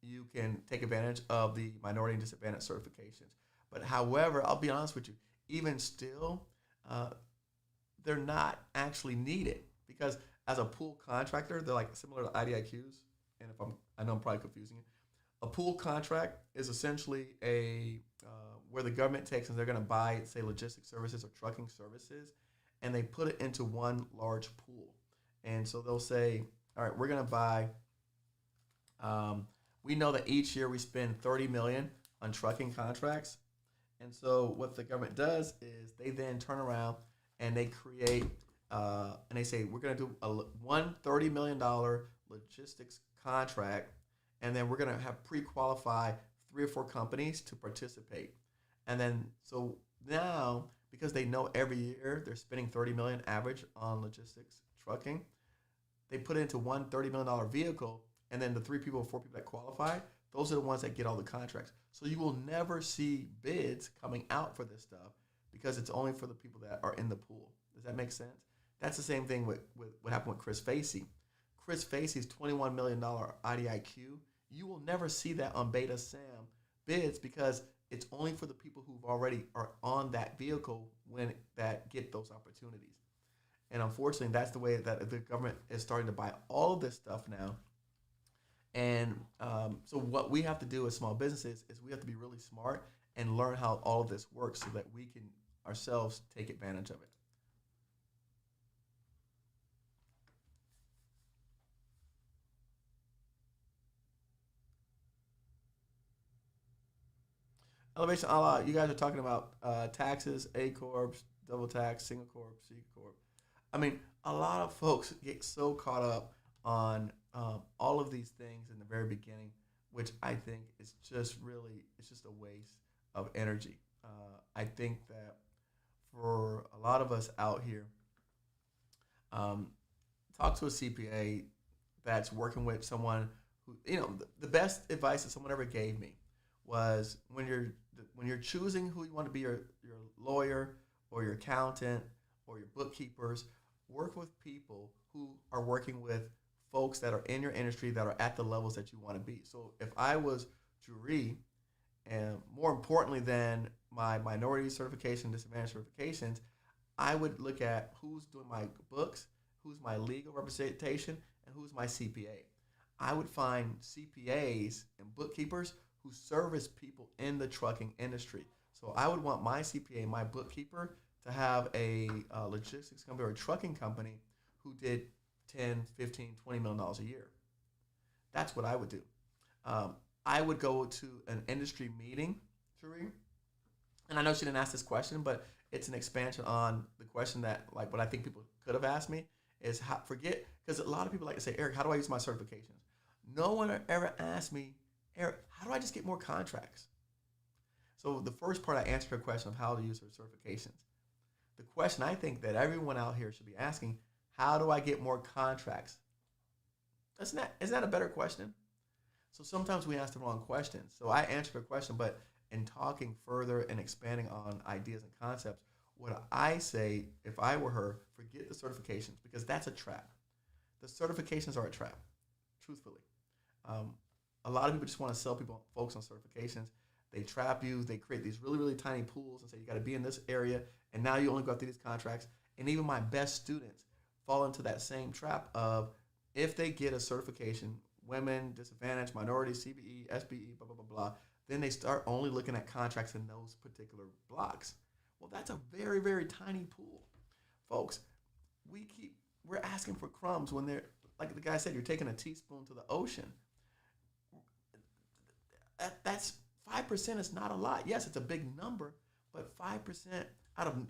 you can take advantage of the minority and disadvantage certifications. But however, I'll be honest with you, even still, uh, they're not actually needed because as a pool contractor, they're like similar to IDIQs. And I know I'm probably confusing it. A pool contract is essentially where the government takes and they're going to buy, say, logistics services or trucking services, and they put it into one large pool. And so they'll say, all right, we're going to buy. We know that each year we spend 30 million on trucking contracts, and so what the government does is they then turn around and they create and they say we're going to do one $30 million logistics contract, and then we're going to have pre-qualify 3 or 4 companies to participate. And then so now because they know every year they're spending 30 million average on logistics trucking, they put it into one $30 million vehicle, and then the 3 people or 4 people that qualify, those are the ones that get all the contracts. So you will never see bids coming out for this stuff because it's only for the people that are in the pool. Does that make sense? That's the same thing with what happened with Chris Facey. Chris Facey's $21 million IDIQ, you will never see that on beta.sam bids because it's only for the people who already are on that vehicle when that get those opportunities. And unfortunately, that's the way that the government is starting to buy all of this stuff now. And so what we have to do as small businesses is we have to be really smart and learn how all of this works so that we can ourselves take advantage of it. Elevation a la, you guys are talking about taxes, A Corps, double tax, single corp, C Corp. I mean, a lot of folks get so caught up on all of these things in the very beginning, which I think is just really, it's just a waste of energy. I think that for a lot of us out here, um, talk to a CPA that's working with someone who, the best advice that someone ever gave me was when you're choosing who you want to be your lawyer or your accountant or your bookkeepers, work with people who are working with folks that are in your industry that are at the levels that you want to be. So if I was Jury, and more importantly than my minority certification, disadvantage certifications, I would look at who's doing my books, who's my legal representation, and who's my CPA. I would find CPAs and bookkeepers who service people in the trucking industry. So I would want my CPA, my bookkeeper, to have a logistics company or a trucking company who did 10, 15, $20 million a year. That's what I would do. I would go to an industry meeting, Sheree, and I know she didn't ask this question, but it's an expansion on the question that, like, what I think people could have asked me is because a lot of people like to say, Eric, how do I use my certifications? No one ever asked me, Eric, how do I just get more contracts? So the first part I answered her question of how to use her certifications. The question I think that everyone out here should be asking, how do I get more contracts? Isn't that a better question? So sometimes we ask the wrong questions. So I answered her question, but in talking further and expanding on ideas and concepts, what I say, if I were her, forget the certifications because that's a trap. The certifications are a trap, truthfully. A lot of people just want to sell folks on certifications. They trap you. They create these really, really tiny pools and say you got to be in this area, and now you only go through these contracts. And even my best students fall into that same trap of if they get a certification, women, disadvantaged, minority, CBE, SBE, blah, blah, blah, blah, then they start only looking at contracts in those particular blocks. Well, that's a very, very tiny pool. Folks, we're asking for crumbs when they're, like the guy said, you're taking a teaspoon to the ocean. That's 5% is not a lot. Yes, it's a big number, but 5%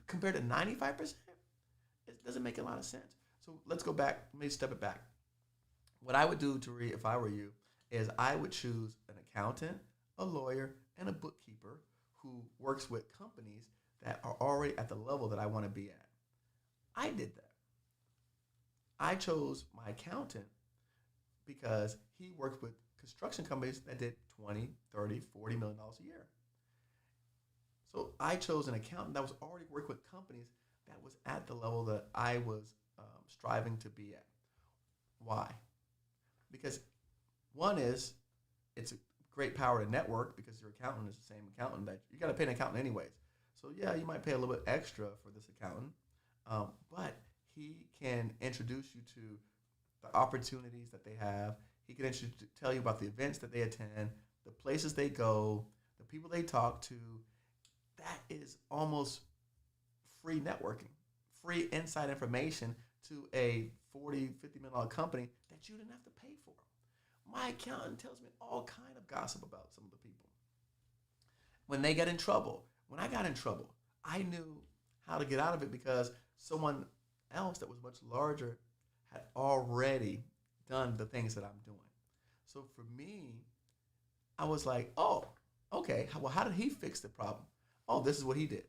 compared to 95%, it doesn't make a lot of sense. So let's go back. Let me step it back. What I would do, Tari, if I were you, is I would choose an accountant, a lawyer, and a bookkeeper who works with companies that are already at the level that I want to be at. I did that. I chose my accountant because he worked with construction companies that did 20, 30, $40 million a year. So I chose an accountant that was already working with companies that was at the level that I was striving to be at. Why? Because one is it's a great power to network because your accountant is the same accountant that you got to pay an accountant anyways. So yeah, you might pay a little bit extra for this accountant, but he can introduce you to the opportunities that they have. He can tell you about the events that they attend, the places they go, the people they talk to. That is almost free networking, free inside information to a 40, $50 million company that you didn't have to pay for. My accountant tells me all kind of gossip about some of the people. When they get in trouble, when I got in trouble, I knew how to get out of it because someone else that was much larger had already done the things that I'm doing. So for me, I was like, oh, okay, well, how did he fix the problem? Oh, this is what he did.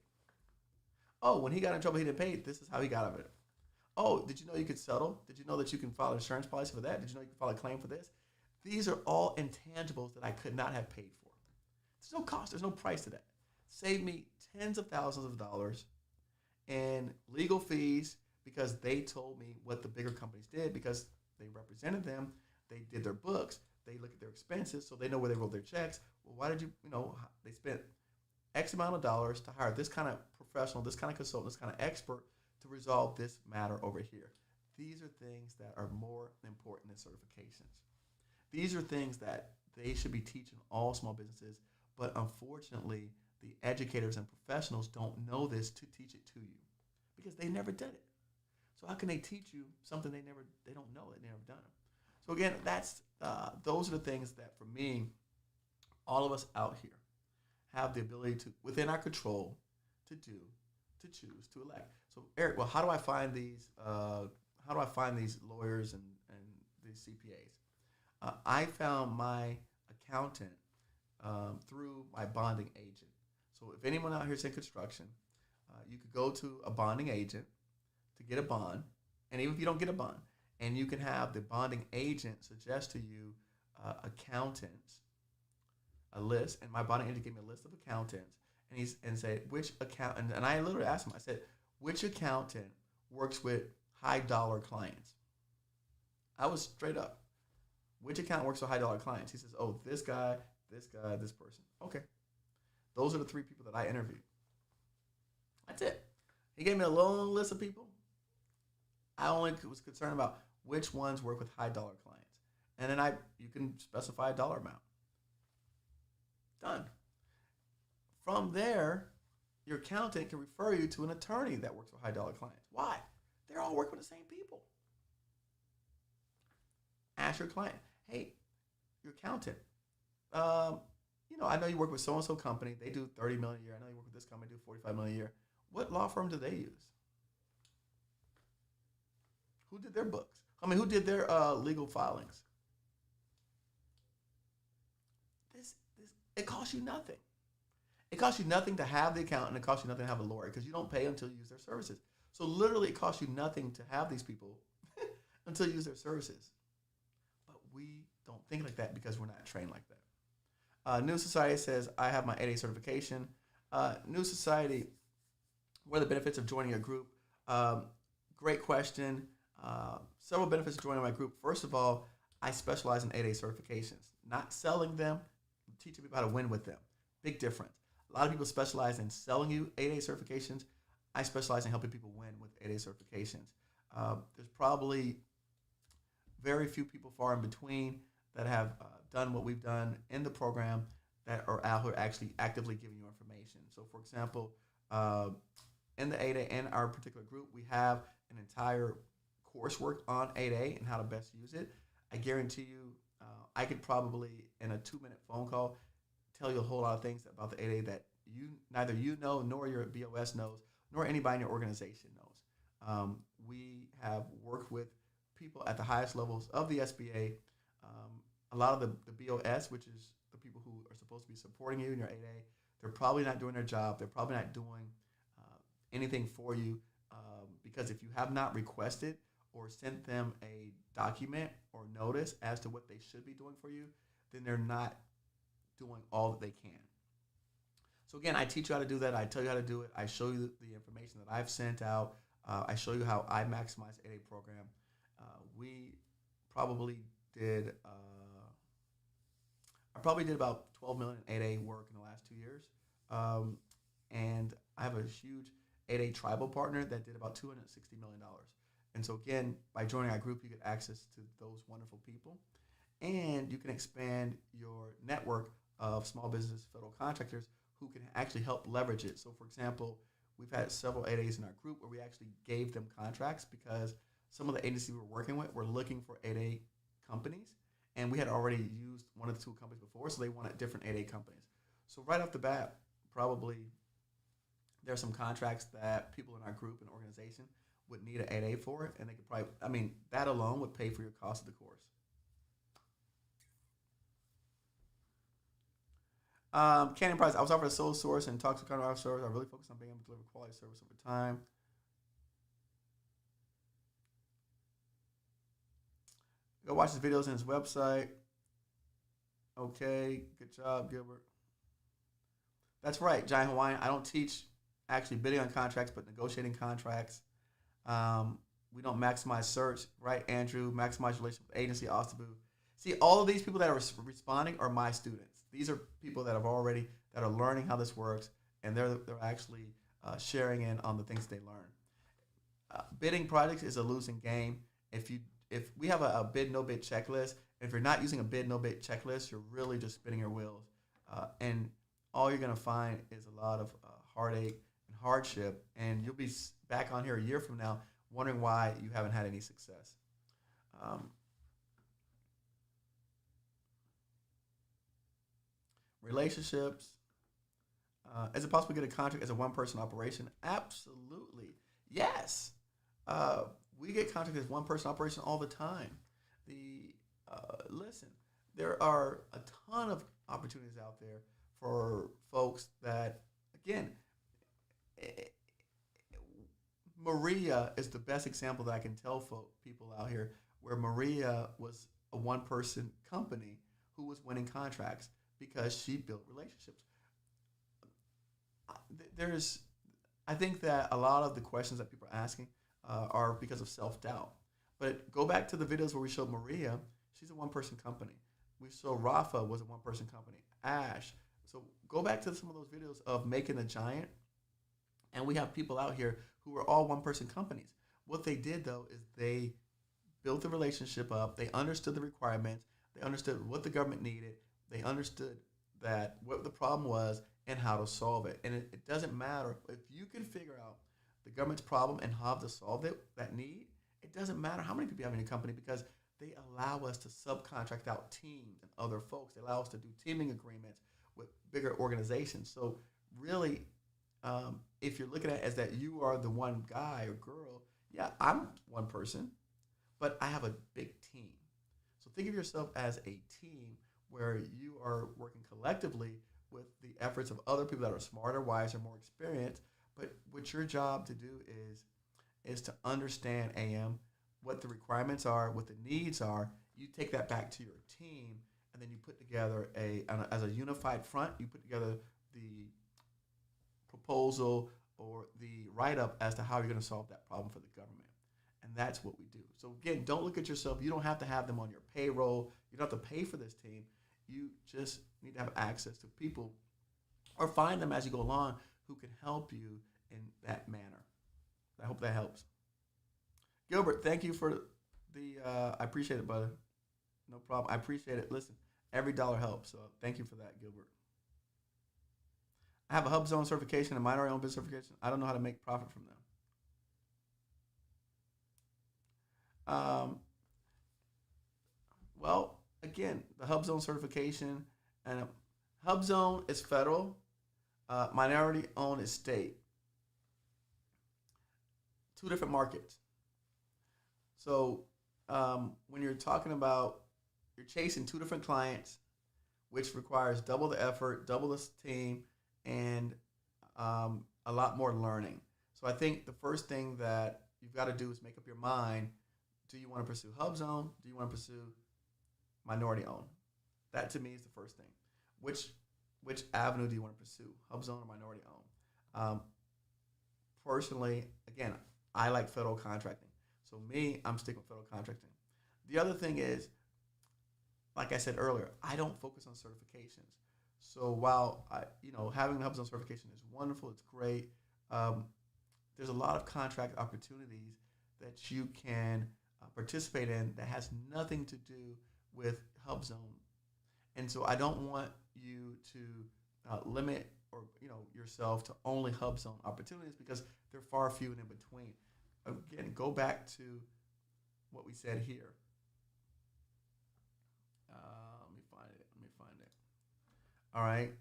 Oh, when he got in trouble, he didn't pay. This is how he got out of it. Oh, did you know you could settle? Did you know that you can file an insurance policy for that? Did you know you can file a claim for this? These are all intangibles that I could not have paid for. There's no cost. There's no price to that. Saved me tens of thousands of dollars in legal fees because they told me what the bigger companies did because they represented them. They did their books. They look at their expenses, so they know where they wrote their checks. Well, why did you, they spent X amount of dollars to hire this kind of professional, this kind of consultant, this kind of expert to resolve this matter over here. These are things that are more important than certifications. These are things that they should be teaching all small businesses, but unfortunately, the educators and professionals don't know this to teach it to you because they never did it. So how can they teach you something they don't know, they never done it? So again, those are the things that for me, all of us out here have the ability to, within our control, to do, to choose, to elect. So Eric, well, how do I find these? How do I find these lawyers and these CPAs? I found my accountant through my bonding agent. So if anyone out here is in construction, you could go to a bonding agent to get a bond, and even if you don't get a bond, and you can have the bonding agent suggest to you accountants, a list, and my bonding agent gave me a list of accountants, and said which accountant, and I literally asked him, I said, which accountant works with high dollar clients? I was straight up. Which accountant works with high dollar clients? He says, oh, this guy, this person. Okay. Those are the 3 people that I interviewed. That's it. He gave me a long list of people. I only was concerned about which ones work with high dollar clients. And then you can specify a dollar amount. Done. From there, your accountant can refer you to an attorney that works with high dollar clients. Why? They're all working with the same people. Ask your client, hey, your accountant, I know you work with so-and-so company. They do $30 million a year. I know you work with this company, do $45 million a year. What law firm do they use? Who did their books? Who did their legal filings? It costs you nothing. It costs you nothing to have the accountant. It costs you nothing to have a lawyer because you don't pay until you use their services. So literally, it costs you nothing to have these people until you use their services. But we don't think like that because we're not trained like that. New Society says, I have my 8A certification. New Society, what are the benefits of joining a group? Great question. Several benefits of joining my group. First of all, I specialize in 8A certifications, not selling them, teaching people how to win with them. Big difference. A lot of people specialize in selling you 8A certifications. I specialize in helping people win with 8A certifications. There's probably very few people far in between that have done what we've done in the program that are out here actually actively giving you information. So for example, in the 8A, in our particular group, we have an entire coursework on 8A and how to best use it. I guarantee you, I could probably, in a 2-minute phone call, tell you a whole lot of things about the 8A that neither you know, nor your BOS knows, nor anybody in your organization knows. We have worked with people at the highest levels of the SBA. A lot of the BOS, which is the people who are supposed to be supporting you in your 8A, they're probably not doing their job. They're probably not doing anything for you because if you have not requested or sent them a document or notice as to what they should be doing for you, then they're not doing all that they can. So again, I teach you how to do that. I tell you how to do it. I show you the information that I've sent out. I show you how I maximize 8A program. We probably did, I probably did about $12 million in 8A work in the last 2 years. and I have a huge 8A tribal partner that did about $260 million. And so again, by joining our group, you get access to those wonderful people, and you can expand your network of small business federal contractors who can actually help leverage it. So for example, we've had several 8As in our group where we actually gave them contracts because some of the agencies we were working with were looking for 8A companies, and we had already used one of the two companies before, so they wanted different 8A companies. So right off the bat, probably there are some contracts that people in our group and organization would need an 8A for it, and they could probably, I mean, that alone would pay for your cost of the course. Canning Price, I was offered a sole source and talks to counter service. I really focus on being able to deliver quality service over time. Go watch his videos on his website. Okay, good job, Gilbert. That's right, Giant Hawaiian. I don't teach actually bidding on contracts, but negotiating contracts. We don't maximize search, right, Andrew? Maximize relationship with agency, Ostabu. See, all of these people that are responding are my students. These are people that have already, that are learning how this works, and they're actually sharing in on the things they learn. Bidding projects is a losing game. If we have a bid no bid checklist, if you're not using a bid no bid checklist, you're really just spinning your wheels, and all you're going to find is a lot of heartache and hardship, and you'll be back on here a year from now wondering why you haven't had any success. Relationships. Is it possible to get a contract as a one-person operation? Absolutely. Yes. We get contracts as one-person operation all the time. Listen, there are a ton of opportunities out there for folks that, again, Maria is the best example that I can tell people out here, where Maria was a one-person company who was winning contracts because she built relationships. I think that a lot of the questions that people are asking are because of self-doubt. But go back to the videos where we showed Maria. She's a one-person company. We saw Rafa was a one-person company. Ash. So go back to some of those videos of Making a Giant, and we have people out here who are all one-person companies. What they did, though, is they built the relationship up. They understood the requirements. They understood what the government needed. They understood that what the problem was and how to solve it. And it doesn't matter if you can figure out the government's problem and how to solve that need. It doesn't matter how many people you have in your company, because they allow us to subcontract out teams and other folks. They allow us to do teaming agreements with bigger organizations. So really, if you're looking at it as that you are the one guy or girl, yeah, I'm one person, but I have a big team. So think of yourself as a team where you are working collectively with the efforts of other people that are smarter, wiser, more experienced. But what your job to do is to understand, AM, what the requirements are, what the needs are. You take that back to your team, and then you put together as a unified front, you put together the proposal or the write-up as to how you're going to solve that problem for the government. And that's what we do. So again, don't look at yourself. You don't have to have them on your payroll. You don't have to pay for this team. You just need to have access to people, or find them as you go along, who can help you in that manner. I hope that helps. Gilbert, thank you for I appreciate it, brother. No problem. I appreciate it. Listen, every dollar helps. So thank you for that, Gilbert. I have a HUBZone certification and minority-owned business certification. I don't know how to make profit from them. Well, again, the HUBZone certification, and HUBZone is federal, minority-owned is state. Two different markets. So when you're talking about, you're chasing two different clients, which requires double the effort, double the team, and a lot more learning. So I think the first thing that you've got to do is make up your mind. Do you want to pursue HUBZone? Do you want to pursue minority owned? That to me is the first thing. Which avenue do you want to pursue? HUBZone or minority owned? Personally, again, I like federal contracting. So me, I'm sticking with federal contracting. The other thing is, like I said earlier, I don't focus on certifications. So while having the HUBZone certification is wonderful, it's great. Um, there's a lot of contract opportunities that you can participate in that has nothing to do with HUBZone. And so I don't want you to limit or yourself to only HUBZone opportunities because they're far few and in between. Again, go back to what we said here. Let me find it. All right.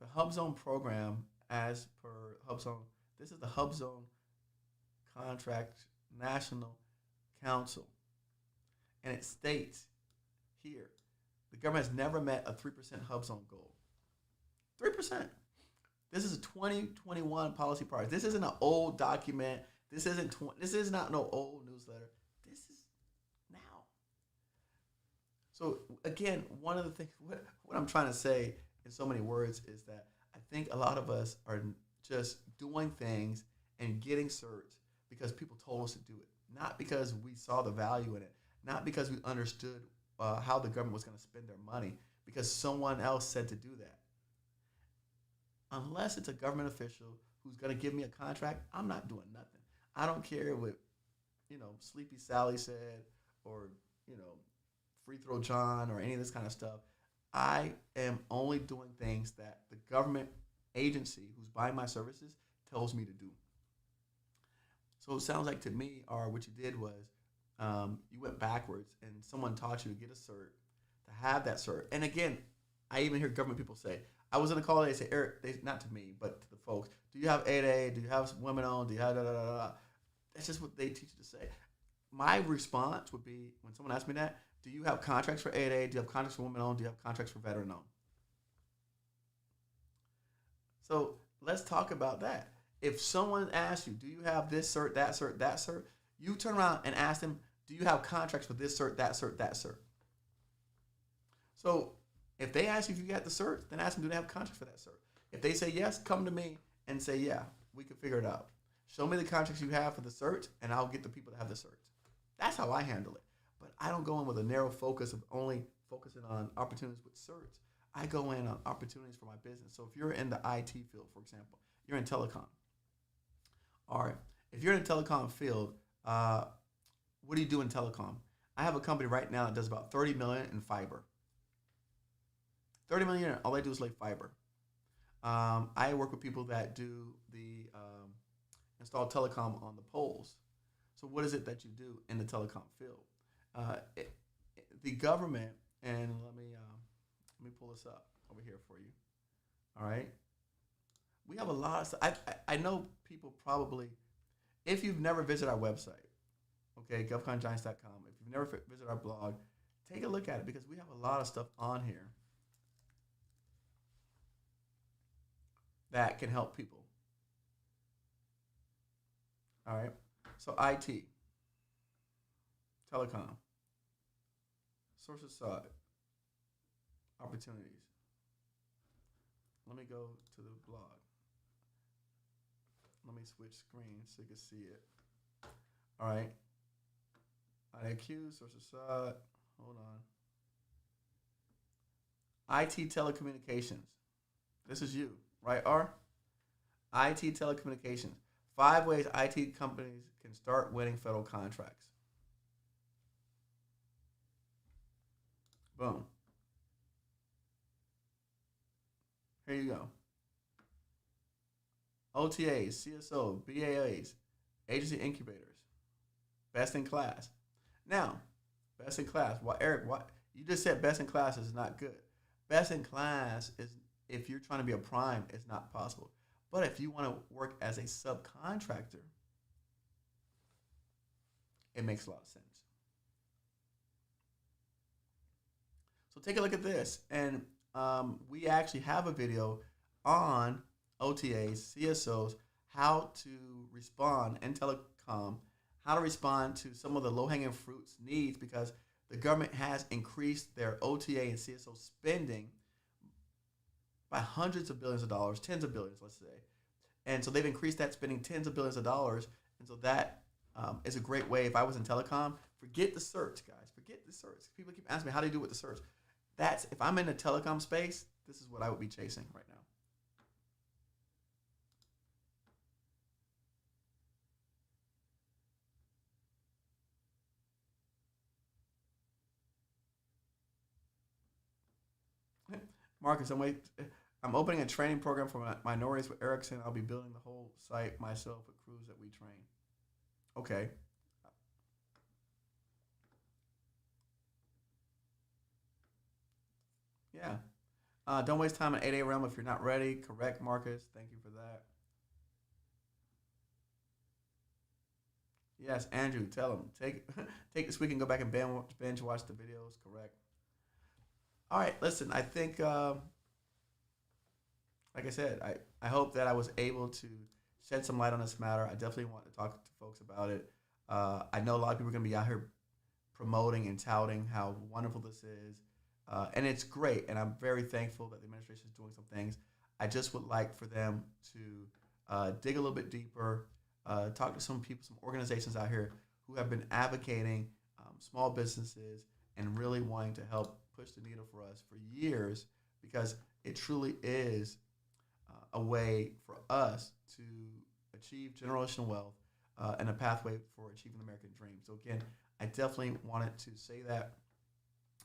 The HUBZone program, as per HUBZone, this is the HUBZone Contract National Council. And it states here, the government has never met a 3% HUBZone goal. 3%. This is a 2021 policy priority. This isn't an old document. This is not no old newsletter. This is now. So again, one of the things, what I'm trying to say in so many words is that I think a lot of us are just doing things and getting certs because people told us to do it, not because we saw the value in it, not because we understood how the government was going to spend their money, because someone else said to do that. Unless it's a government official who's going to give me a contract, I'm not doing nothing. I don't care what, Sleepy Sally said or, Free Throw John or any of this kind of stuff. I am only doing things that the government agency who's buying my services tells me to do. So it sounds like to me, or what you did was you went backwards and someone taught you to get a cert, to have that cert. And again, I even hear government people say, I was in a call, they say, Eric, not to me, but to the folks, do you have 8A? Do you have women on? Do you have da? That's just what they teach you to say. My response would be, when someone asks me that, do you have contracts for 8A? Do you have contracts for women on? Do you have contracts for veteran on? So let's talk about that. If someone asks you, do you have this cert, that cert, that cert? You turn around and ask them, do you have contracts for this cert, that cert, that cert? So if they ask you if you got the cert, then ask them, do they have contracts for that cert? If they say yes, come to me and say, yeah, we can figure it out. Show me the contracts you have for the cert, and I'll get the people that have the cert. That's how I handle it. But I don't go in with a narrow focus of only focusing on opportunities with certs. I go in on opportunities for my business. So if you're in the IT field, for example, you're in telecom. All right. If you're in the telecom field, what do you do in telecom? I have a company right now that does about $30 million in fiber. $30 million, all they do is lay fiber. I work with people that do the install telecom on the poles. So what is it that you do in the telecom field? The government, and let me pull this up over here for you. All right. We have a lot of stuff. I know people probably, if you've never visited our website, okay, govcongiants.com, if you've never visited our blog, take a look at it because we have a lot of stuff on here that can help people. All right. So IT, telecom, sources sought, opportunities. Let me go to the blog. Let me switch screens so you can see it. All right. IQ, sources sought. Hold on. IT telecommunications. This is you, right, R? IT telecommunications. 5 ways IT companies can start winning federal contracts. Boom. Here you go. OTAs, CSO, BAAs, agency incubators. Best in class. Now, best in class. Why, Eric, what you just said best in class is not good. Best in class is, if you're trying to be a prime, it's not possible. But if you want to work as a subcontractor, it makes a lot of sense. So take a look at this. And we actually have a video on OTAs, CSOs, how to respond in telecom, how to respond to some of the low-hanging fruits needs, because the government has increased their OTA and CSO spending by hundreds of billions of dollars, tens of billions, let's say. And so they've increased that spending tens of billions of dollars. And so that is a great way. If I was in telecom, forget the certs, guys. Forget the certs. People keep asking me, how do you do with the certs? That's if I'm in the telecom space, this is what I would be chasing right now. Marcus, I'm opening a training program for minorities with Ericsson. I'll be building the whole site myself with crews that we train. Okay. Yeah. Don't waste time in 8A realm if you're not ready. Correct, Marcus. Thank you for that. Yes, Andrew, tell him. Take this week and go back and binge watch the videos. Correct. All right, listen, I think, like I said, I hope that I was able to shed some light on this matter. I definitely want to talk to folks about it. I know a lot of people are going to be out here promoting and touting how wonderful this is. And it's great, and I'm very thankful that the administration is doing some things. I just would like for them to dig a little bit deeper, talk to some people, some organizations out here who have been advocating small businesses and really wanting to help push the needle for us for years, because it truly is a way for us to achieve generational wealth and a pathway for achieving the American dream. So again, I definitely wanted to say that.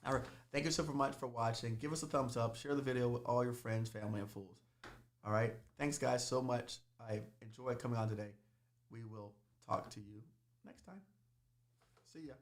All right. Thank you so much for watching. Give us a thumbs up. Share the video with all your friends, family, and fools. All right. Thanks, guys, so much. I enjoyed coming on today. We will talk to you next time. See ya.